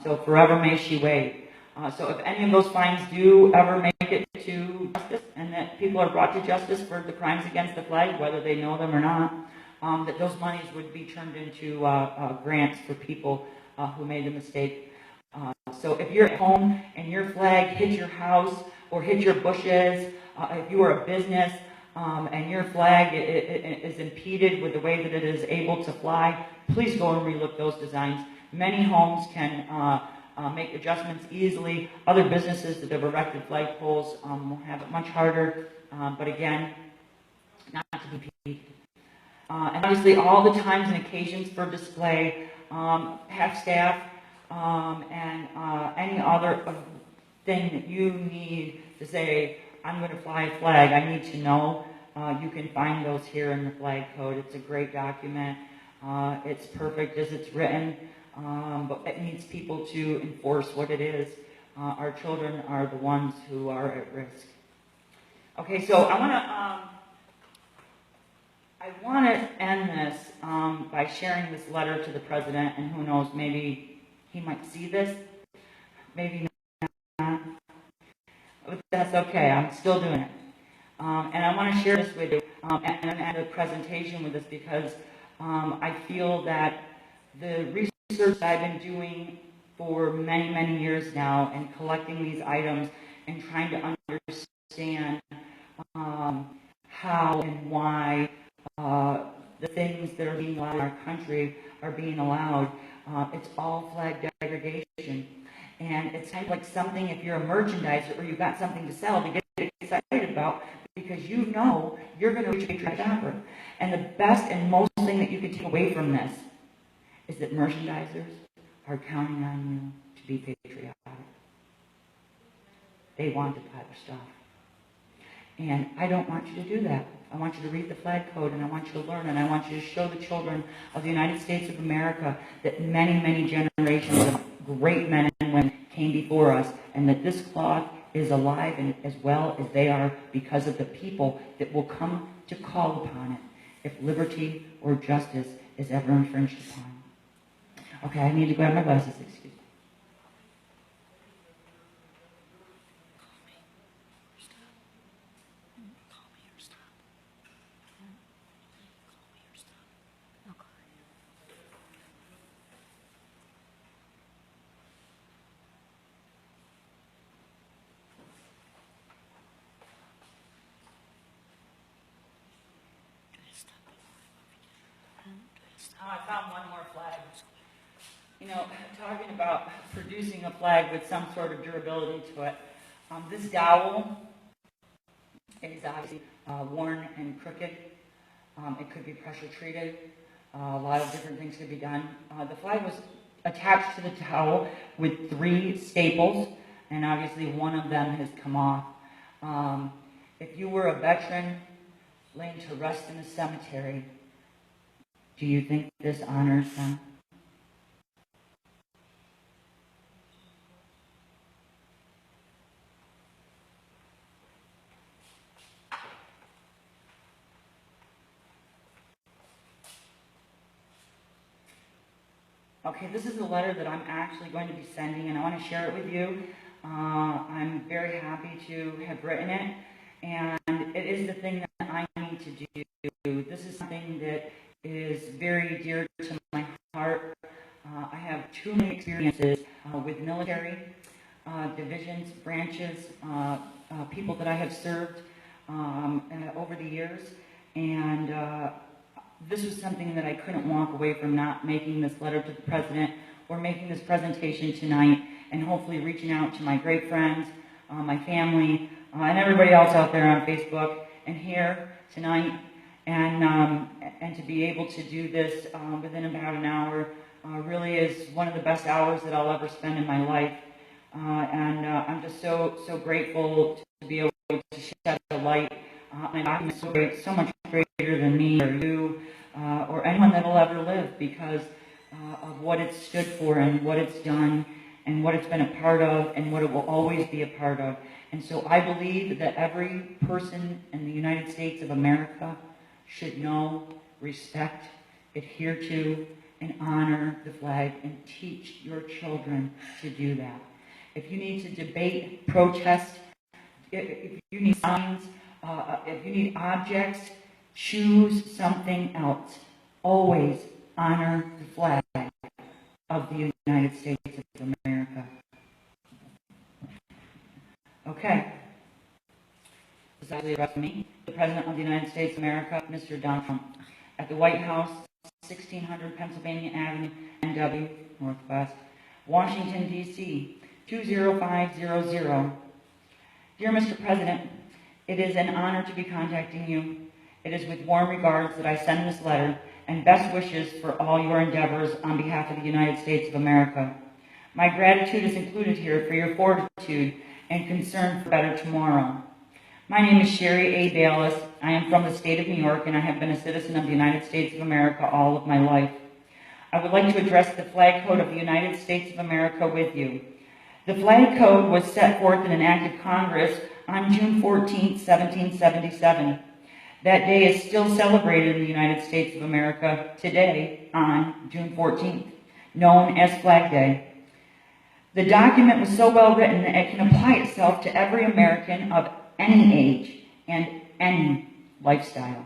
So forever may she wait. So if any of those fines do ever make it to justice and that people are brought to justice for the crimes against the flag, whether they know them or not, that those monies would be turned into grants for people who made the mistake. So if you're at home and your flag hit your house or hit your bushes, if you are a business and your flag is impeded with the way that it is able to fly, please go and relook those designs. Many homes can make adjustments easily. Other businesses that have erected flagpoles will have it much harder, but again, not to be impeded. And obviously all the times and occasions for display, have staff and any other thing that you need to say, I'm going to fly a flag, I need to know. You can find those here in the flag code. It's a great document. It's perfect as it's written, but it needs people to enforce what it is. Our children are the ones who are at risk. Okay, so I want to end this by sharing this letter to the president, and who knows, maybe he might see this, maybe not, but that's okay, I'm still doing it. And I want to share this with you and end a presentation with this because I feel that the research that I've been doing for many, many years now and collecting these items and trying to understand how and why the things that are being allowed in our country are being allowed. It's all flag degradation. And it's kind of like something, if you're a merchandiser or you've got something to sell, to get excited about, because you know you're going to reach a patriotic shopper. And the best and most thing that you can take away from this is that merchandisers are counting on you to be patriotic. They want to buy their stuff. And I don't want you to do that. I want you to read the flag code, and I want you to learn, and I want you to show the children of the United States of America that many, many generations of great men and women came before us, and that this cloth is alive and as well as they are because of the people that will come to call upon it if liberty or justice is ever infringed upon. Okay, I need to grab my glasses, excuse me. I found one more flag. You know, talking about producing a flag with some sort of durability to it. This dowel is obviously worn and crooked. It could be pressure treated. A lot of different things could be done. The flag was attached to the dowel with 3 staples, and obviously one of them has come off. If you were a veteran laying to rest in a cemetery, do you think this honors them? Okay, this is the letter that I'm actually going to be sending, and I want to share it with you. I'm very happy to have written it, and it is the thing that I need to do. This is something that is very dear to my heart. I have too many experiences with military divisions, branches, people that I have served over the years, and this was something that I couldn't walk away from, not making this letter to the President or making this presentation tonight, and hopefully reaching out to my great friends, my family, and everybody else out there on Facebook and here tonight, and to be able to do this within about an hour really is one of the best hours that I'll ever spend in my life, and I'm just so grateful to be able to shed a light on a document so great, so much greater than me or you or anyone that will ever live, because of what it's stood for and what it's done and what it's been a part of and what it will always be a part of. And so I believe that every person in the United States of America should know, respect, adhere to, and honor the flag, and teach your children to do that. If you need to debate, protest, if you need signs, if you need objects, choose something else. Always honor the flag of the United States of America. Okay. This is actually addressed to me, the President of the United States of America, Mr. Donald Trump, at the White House, 1600 Pennsylvania Avenue, NW, Northwest, Washington, D.C., 20500. Dear Mr. President, it is an honor to be contacting you. It is with warm regards that I send this letter and best wishes for all your endeavors on behalf of the United States of America. My gratitude is included here for your fortitude and concern for better tomorrow. My name is Sherry A. Bayless. I am from the state of New York, and I have been a citizen of the United States of America all of my life. I would like to address the flag code of the United States of America with you. The flag code was set forth in an act of Congress on June 14, 1777. That day is still celebrated in the United States of America today on June 14th, known as Flag Day. The document was so well written that it can apply itself to every American of any age and any lifestyle.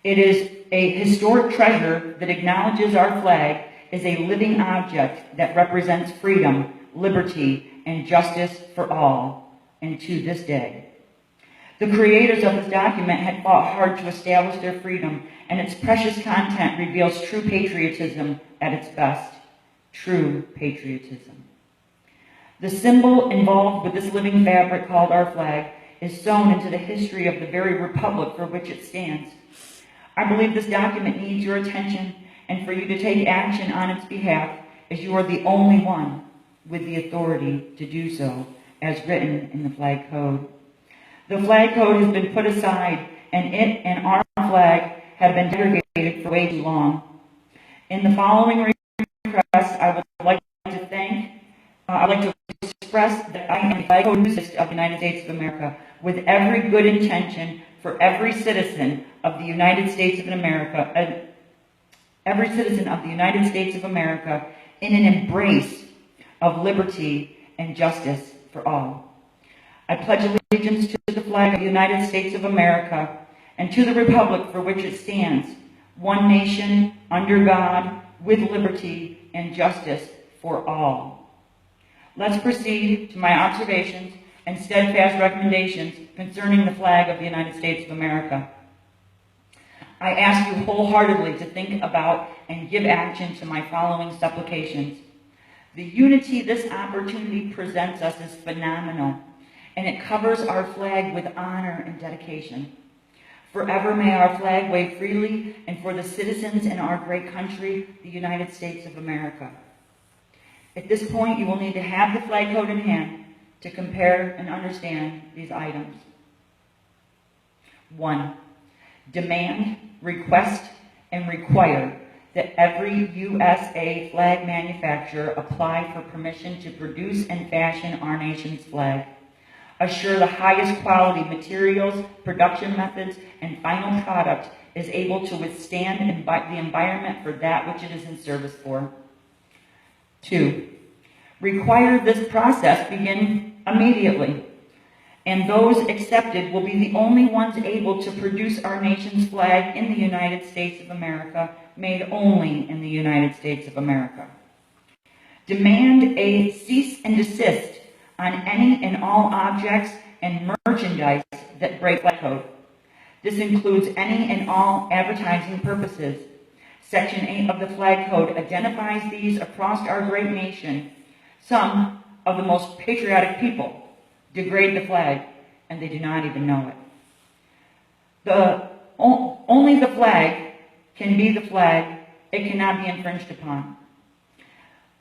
It is a historic treasure that acknowledges our flag as a living object that represents freedom, liberty, and justice for all, and to this day. The creators of this document had fought hard to establish their freedom, and its precious content reveals true patriotism at its best. True patriotism. The symbol involved with this living fabric called our flag is sewn into the history of the very republic for which it stands. I believe this document needs your attention and for you to take action on its behalf, as you are the only one with the authority to do so, as written in the flag code. The flag code has been put aside, and it and our flag have been segregated for way too long. In the following request, I would like to express that I am the flag codist of the United States of America, with every good intention for every citizen of the United States of America, in an embrace of liberty and justice for all. I pledge allegiance to the flag of the United States of America and to the republic for which it stands, one nation, under God, with liberty and justice for all. Let's proceed to my observations and steadfast recommendations concerning the flag of the United States of America. I ask you wholeheartedly to think about and give action to my following supplications. The unity this opportunity presents us is phenomenal, and it covers our flag with honor and dedication. Forever may our flag wave freely, and for the citizens in our great country, the United States of America. At this point, you will need to have the flag code in hand to compare and understand these items. 1. Demand, request, and require that every USA flag manufacturer apply for permission to produce and fashion our nation's flag. Assure the highest quality materials, production methods, and final product is able to withstand the environment for that which it is in service for. 2. Require this process begin immediately, and those accepted will be the only ones able to produce our nation's flag in the United States of America, made only in the United States of America. Demand a cease and desist on any and all objects and merchandise that break flag code. This includes any and all advertising purposes. Section 8 of the Flag Code identifies these across our great nation. Some of the most patriotic people degrade the flag, and they do not even know it. Only the flag can be the flag. It cannot be infringed upon.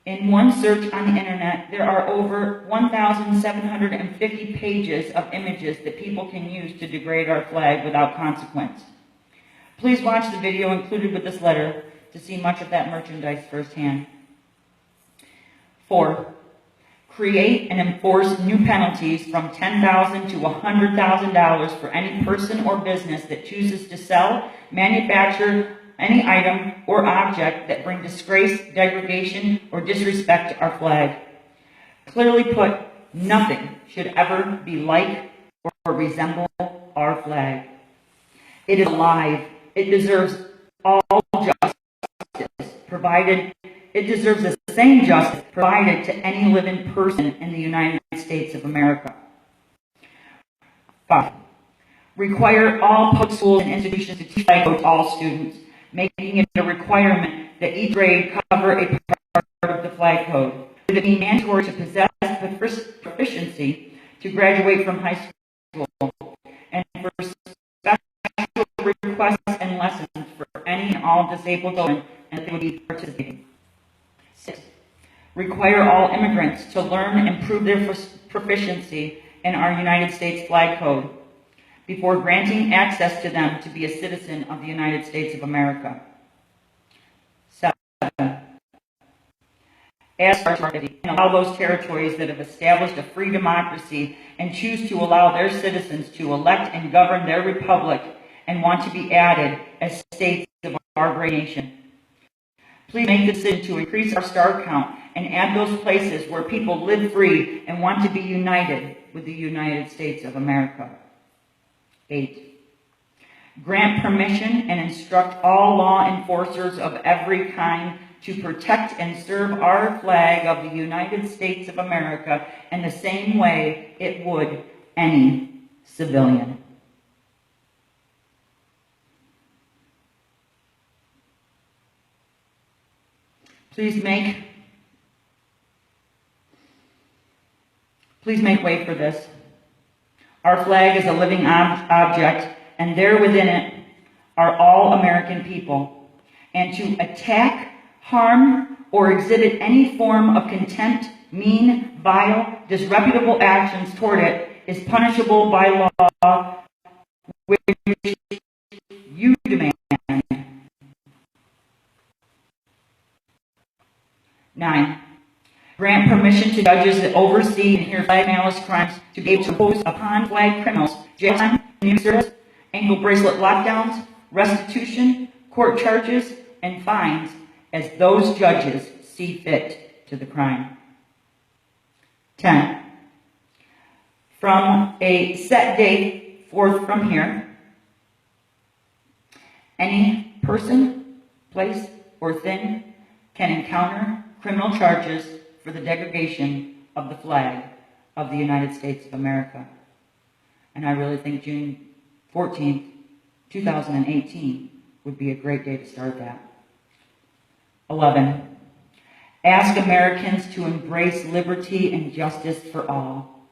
In one search on the internet, there are over 1,750 pages of images that people can use to degrade our flag without consequence. Please watch the video included with this letter to see much of that merchandise firsthand. 4. Create and enforce new penalties from $10,000 to $100,000 for any person or business that chooses to sell, manufacture any item or object that bring disgrace, degradation, or disrespect to our flag. Clearly put, nothing should ever be like or resemble our flag. It is alive. It deserves all justice, provided it deserves the same justice provided to any living person in the United States of America. 5. Require all public schools and institutions to teach flag code to all students, making it a requirement that each grade cover a part of the flag code, with it being mandatory to possess proficiency to graduate from high school, and for special requests and lessons for any and all disabled children, and that they would be participating. 6. Require all immigrants to learn and prove their proficiency in our United States flag code before granting access to them to be a citizen of the United States of America. 7. As and allow those territories that have established a free democracy and choose to allow their citizens to elect and govern their republic and want to be added as states of our great nation. Please make the decision to increase our star count and add those places where people live free and want to be united with the United States of America. 8. Grant permission and instruct all law enforcers of every kind to protect and serve our flag of the United States of America in the same way it would any civilian. Please make way for this. Our flag is a living object, and there within it are all American people. And to attack, harm, or exhibit any form of contempt, mean, vile, disreputable actions toward it is punishable by law, which you demand. 9. Grant permission to judges that oversee and hear flag malice crimes to be able to impose upon flag criminals jail time, community service, ankle bracelet lockdowns, restitution, court charges, and fines as those judges see fit to the crime. 10. From a set date forth from here, any person, place, or thing can encounter criminal charges for the degradation of the flag of the United States of America. And I really think June 14th, 2018 would be a great day to start that. 11. Ask Americans to embrace liberty and justice for all.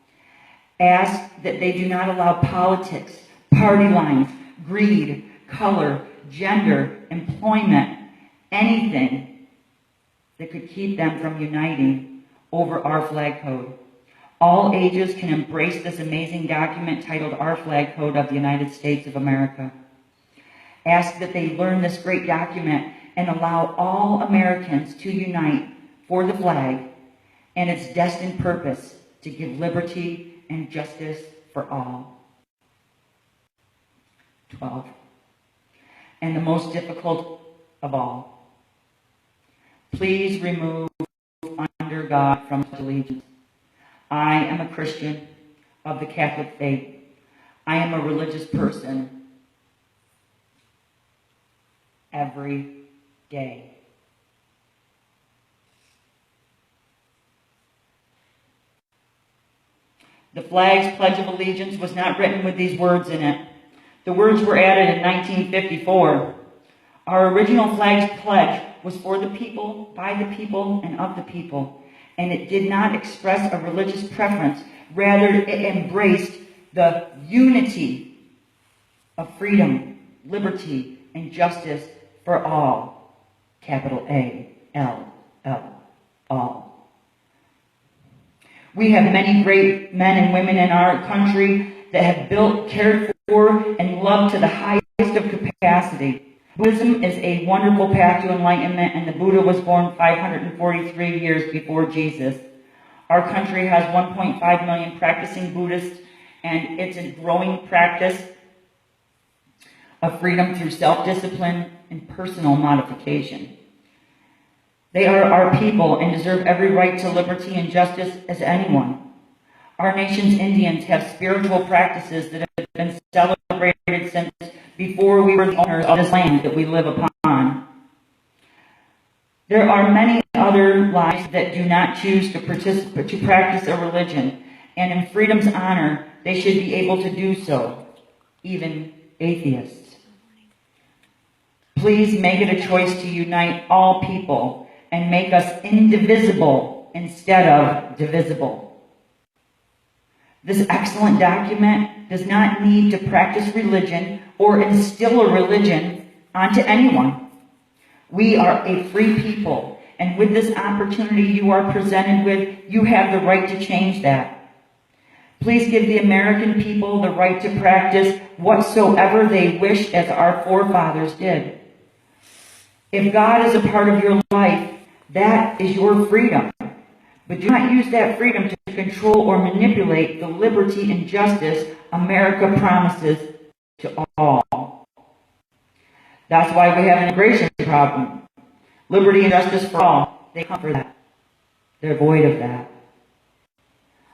Ask that they do not allow politics, party lines, greed, color, gender, employment, anything that could keep them from uniting over our flag code. All ages can embrace this amazing document titled Our Flag Code of the United States of America. Ask that they learn this great document and allow all Americans to unite for the flag and its destined purpose to give liberty and justice for all. 12. and the most difficult of all. Please remove under God from allegiance. I am a Christian of the Catholic faith. I am a religious person every day. The flag's Pledge of Allegiance was not written with these words in it. The words were added in 1954. Our original flag's pledge was for the people, by the people, and of the people, and it did not express a religious preference. Rather, it embraced the unity of freedom, liberty, and justice for all. Capital A-L-L, all. We have many great men and women in our country that have built, cared for, and loved to the highest of capacity. Buddhism is a wonderful path to enlightenment, and the Buddha was born 543 years before Jesus. Our country has 1.5 million practicing Buddhists, and it's a growing practice of freedom through self-discipline and personal modification. They are our people and deserve every right to liberty and justice as anyone. Our nation's Indians have spiritual practices that have been celebrated since before we were the owners of this land that we live upon. There are many other lives that do not choose to practice a religion, and in freedom's honor, they should be able to do so, even atheists. Please make it a choice to unite all people and make us indivisible instead of divisible. This excellent document does not need to practice religion or instill a religion onto anyone. We are a free people, and with this opportunity you are presented with, you have the right to change that. Please give the American people the right to practice whatsoever they wish, as our forefathers did. If God is a part of your life, that is your freedom. But do not use that freedom to control or manipulate the liberty and justice America promises to all. That's why we have an immigration problem. Liberty and justice for all. They come for that. They're void of that.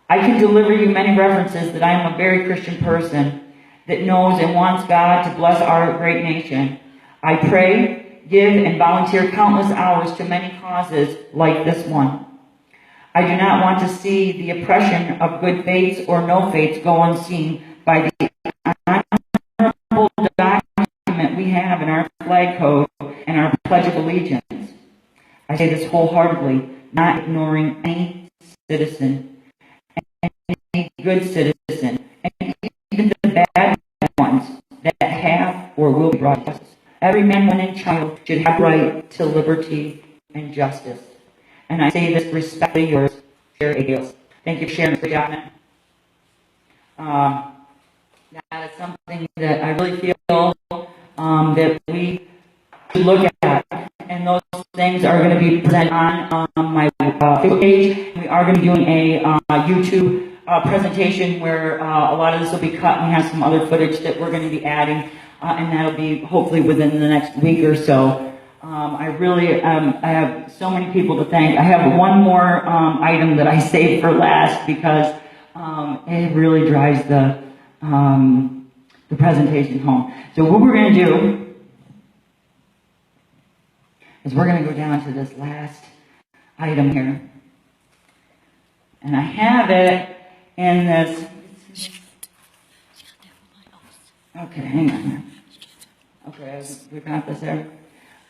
I can deliver you many references that I am a very Christian person that knows and wants God to bless our great nation. I pray, give, and volunteer countless hours to many causes like this one. I do not want to see the oppression of good faiths or no faiths go unseen by the honorable document we have in our flag code and our Pledge of Allegiance. I say this wholeheartedly, not ignoring any citizen, any good citizen, and even the bad ones that have or will be brought to justice. Every man, woman, and child should have right to liberty and justice. And I say this respectfully yours, Chair Ailes. Thank you for sharing this document. That is something that I really feel that we should look at. And those things are going to be presented on my Facebook page. We are going to be doing a YouTube presentation where a lot of this will be cut, and we have some other footage that we're going to be adding. And that'll be hopefully within the next week or so. I really, I have so many people to thank. I have one more item that I saved for last because it really drives the presentation home. So what we're going to do is we're going to go down to this last item here. And I have it in this. Okay, hang on here. Okay, we got this there.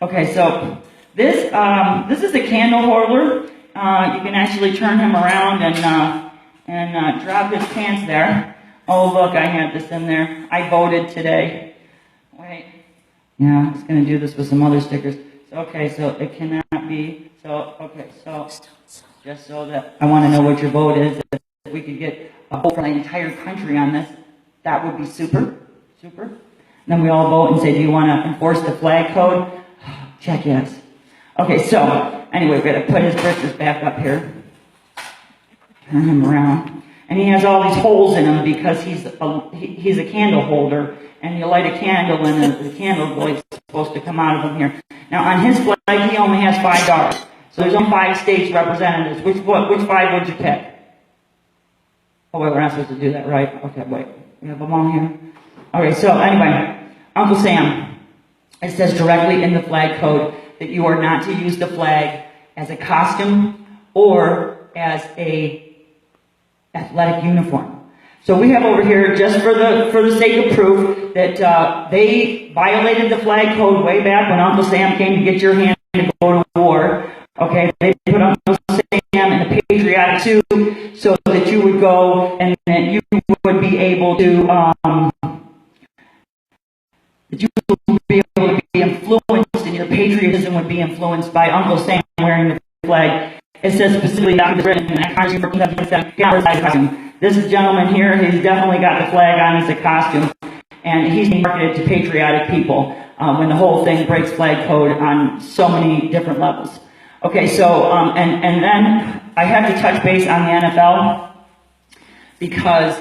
Okay, so this is a candle holder. You can actually turn him around and drop his pants there. Oh, look, I had this in there. I voted today. Wait. Yeah, I'm just going to do this with some other stickers. Okay, so it cannot be. So, okay, so just so that I want to know what your vote is. If we could get a vote from the entire country on this, that would be super. Super. And then we all vote and say, do you want to enforce the flag code? Check yes. Okay, so anyway, we're going to put his britches back up here. Turn him around. And he has all these holes in him because he's a candle holder. And you light a candle and the candle lights supposed to come out of him here. Now, on his flag, he only has 5 stars. So there's only 5 states representatives. Which 5 would you pick? Oh, wait, we're not supposed to do that, right? Okay, wait. We have them all here? Okay, so anyway, Uncle Sam, it says directly in the flag code that you are not to use the flag as a costume or as a athletic uniform. So we have over here, just for the sake of proof, that they violated the flag code way back when Uncle Sam came to get your hand to go to war. Okay, they put Uncle Sam in a patriotic suit so that you would go and that you would be able to be influenced, and your patriotism would be influenced by Uncle Sam wearing the flag. It says specifically that written in that costume. This gentleman here, he's definitely got the flag on as a costume, and he's marketed to patriotic people when the whole thing breaks flag code on so many different levels. Okay, so, and then I have to touch base on the NFL because,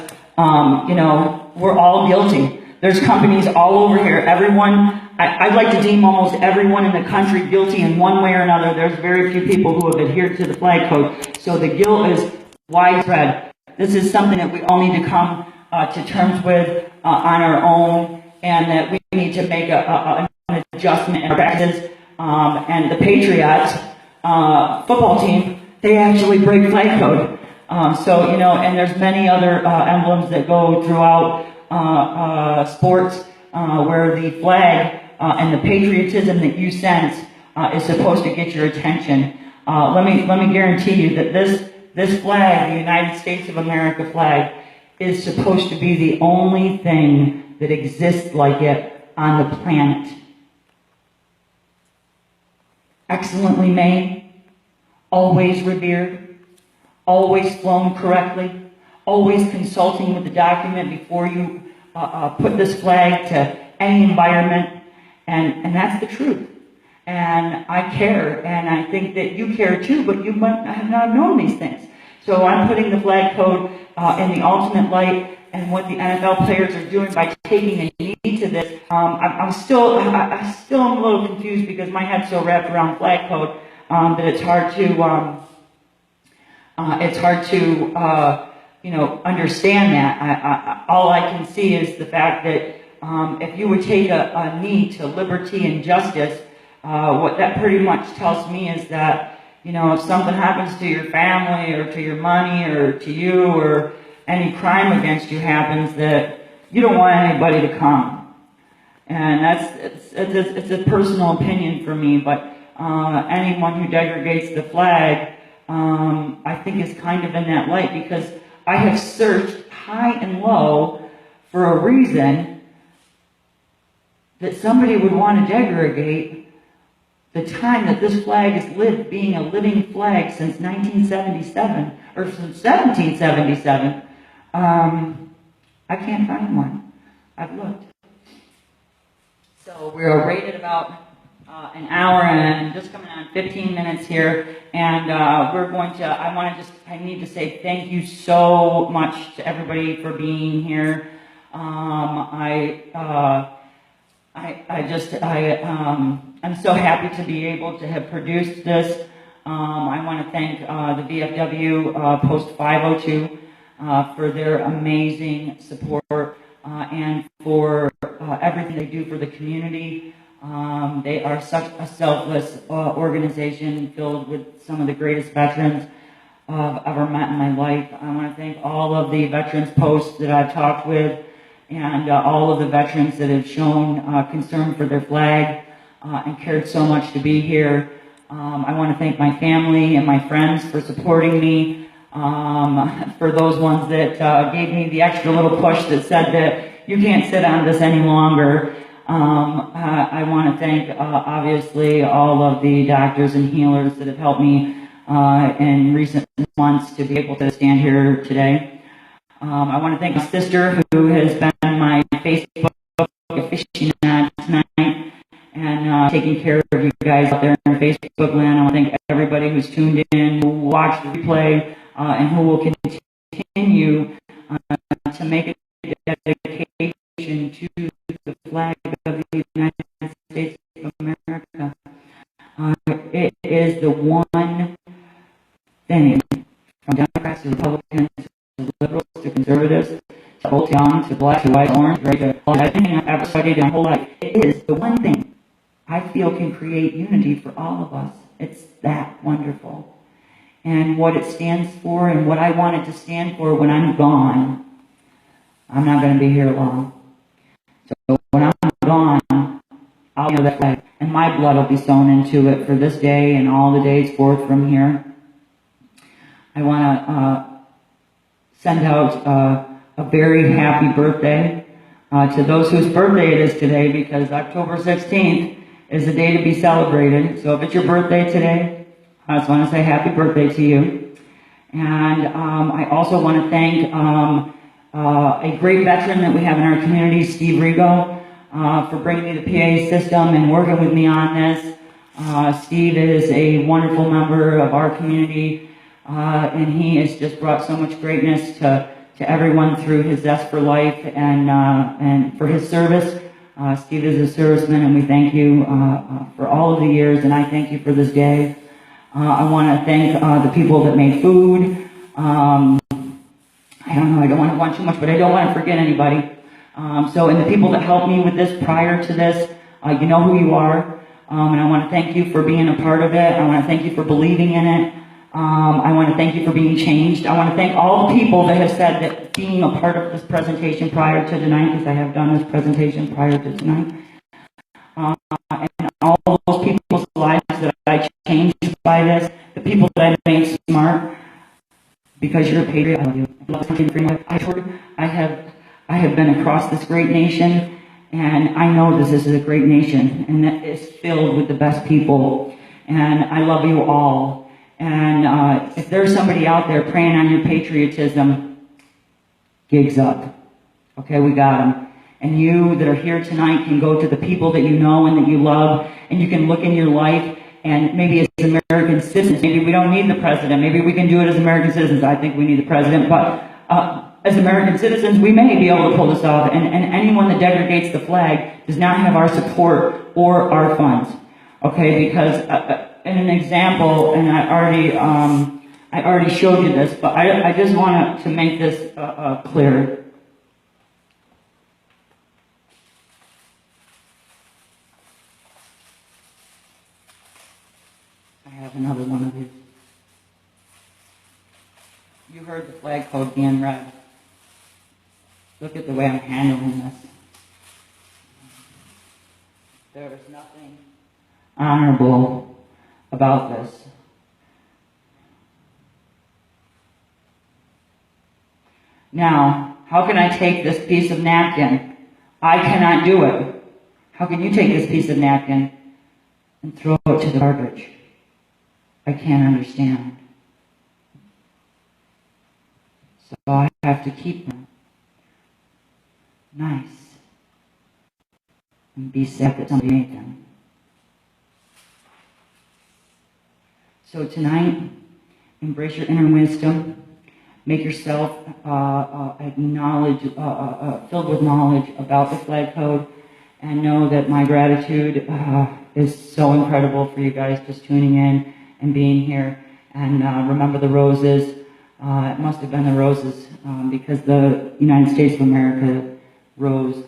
you know, we're all guilty. There's companies all over here. Everyone, I'd like to deem almost everyone in the country guilty in one way or another. There's very few people who have adhered to the flag code. So the guilt is widespread. This is something that we all need to come to terms with on our own, and that we need to make an adjustment in our practices. And the Patriots football team, they actually break flag code. So, you know, and there's many other emblems that go throughout sports where the flag and the patriotism that you sense is supposed to get your attention. Let me guarantee you that this flag, the United States of America flag, is supposed to be the only thing that exists like it on the planet. Excellently made, always revered, always flown correctly, always consulting with the document before you put this flag to any environment, and that's the truth. And I care, and I think that you care too, but you might not have known these things. So I'm putting the flag code in the ultimate light, and what the NFL players are doing by taking a knee to this. I'm still a little confused because my head's so wrapped around flag code that it's hard to you know, understand that. All I can see is the fact that if you would take a knee to liberty and justice, what that pretty much tells me is that, you know, if something happens to your family or to your money or to you, or any crime against you happens, that you don't want anybody to come. And it's a personal opinion for me, but anyone who degrades the flag, I think is kind of in that light, because I have searched high and low for a reason that somebody would want to degrade the time that this flag has lived being a living flag since 1977, or since 1777. I can't find one. I've looked. So we're rated about an hour and just coming on 15 minutes here, and we're going to, I need to say thank you so much to everybody for being here. I'm so happy to be able to have produced this. I want to thank the VFW Post 502 for their amazing support and for everything they do for the community. They are such a selfless organization filled with some of the greatest veterans I've ever met in my life. I want to thank all of the veterans posts that I've talked with, and all of the veterans that have shown concern for their flag and cared so much to be here. I want to thank my family and my friends for supporting me, for those ones that gave me the extra little push that said that you can't sit on this any longer. I want to thank, obviously, all of the doctors and healers that have helped me in recent months to be able to stand here today. I want to thank my sister, who has been my Facebook aficionado tonight and taking care of you guys out there in Facebook land. I want to thank everybody who's tuned in, who watched the replay, and who will continue to make a dedication to the flag of the United States thing, from Democrats to Republicans to liberals to conservatives to old, young, to black, to white, orange, red, to everything I've ever studied in my whole life. It is the one thing I feel can create unity for all of us. It's that wonderful. And what it stands for and what I want it to stand for when I'm gone, I'm not going to be here long. So when I'm gone, I'll know that flag, and my blood will be sewn into it for this day and all the days forth from here. I want to send out a very happy birthday to those whose birthday it is today, because October 16th is a day to be celebrated. So if it's your birthday today, I just want to say happy birthday to you. And I also want to thank a great veteran that we have in our community, Steve Rigo, for bringing me the PA system and working with me on this. Steve is a wonderful member of our community, and he has just brought so much greatness to everyone through his zest for life and for his service. Steve is a serviceman, and we thank you for all of the years, and I thank you for this day. I want to thank the people that made food. I don't know, I don't want to want too much, but I don't want to forget anybody. And the people that helped me with this prior to this, you know who you are. And I want to thank you for being a part of it. I want to thank you for believing in it. I want to thank you for being changed. I want to thank all the people that have said that being a part of this presentation prior to tonight, because I have done this presentation prior to tonight, and all those people's lives that I changed by this, the people that I made smart, because you're a patriot. I love you. I love this country. I have been across this great nation, and I know this is a great nation, and that is filled with the best people, and I love you all. And if there's somebody out there preying on your patriotism, gigs up. Okay, we got them. And you that are here tonight can go to the people that you know and that you love, and you can look in your life, and maybe as American citizens, maybe we don't need the president, maybe we can do it as American citizens. I think we need the president, but as American citizens, we may be able to pull this off, and anyone that degrades the flag does not have our support or our funds. Okay, because in an example, and I already showed you this, but I just want to make this clear. I have another one of these. You heard the flag code being read. Look at the way I'm handling this. There is nothing honorable about this. Now, how can I take this piece of napkin? I cannot do it. How can you take this piece of napkin and throw it to the garbage? I can't understand. So I have to keep them nice and be sad that somebody made them. So tonight, embrace your inner wisdom. Make yourself filled with knowledge about the flag code, and know that my gratitude is so incredible for you guys just tuning in and being here. And remember the roses. It must have been the roses because the United States of America rose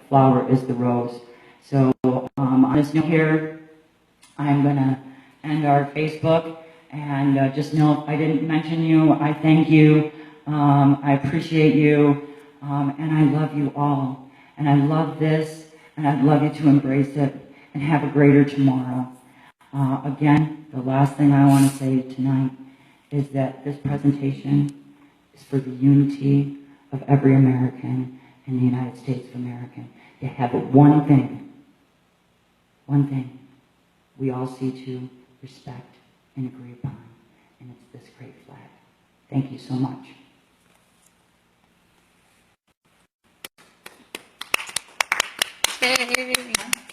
flower is the rose. So on this note here, I'm going to end our Facebook, and just know if I didn't mention you, I thank you, I appreciate you, and I love you all, and I love this, and I'd love you to embrace it and have a greater tomorrow. Again, the last thing I want to say tonight is that this presentation is for the unity of every American in the United States of America. To have one thing we all see to respect and agree upon, and it's this great flag. Thank you so much. Yay.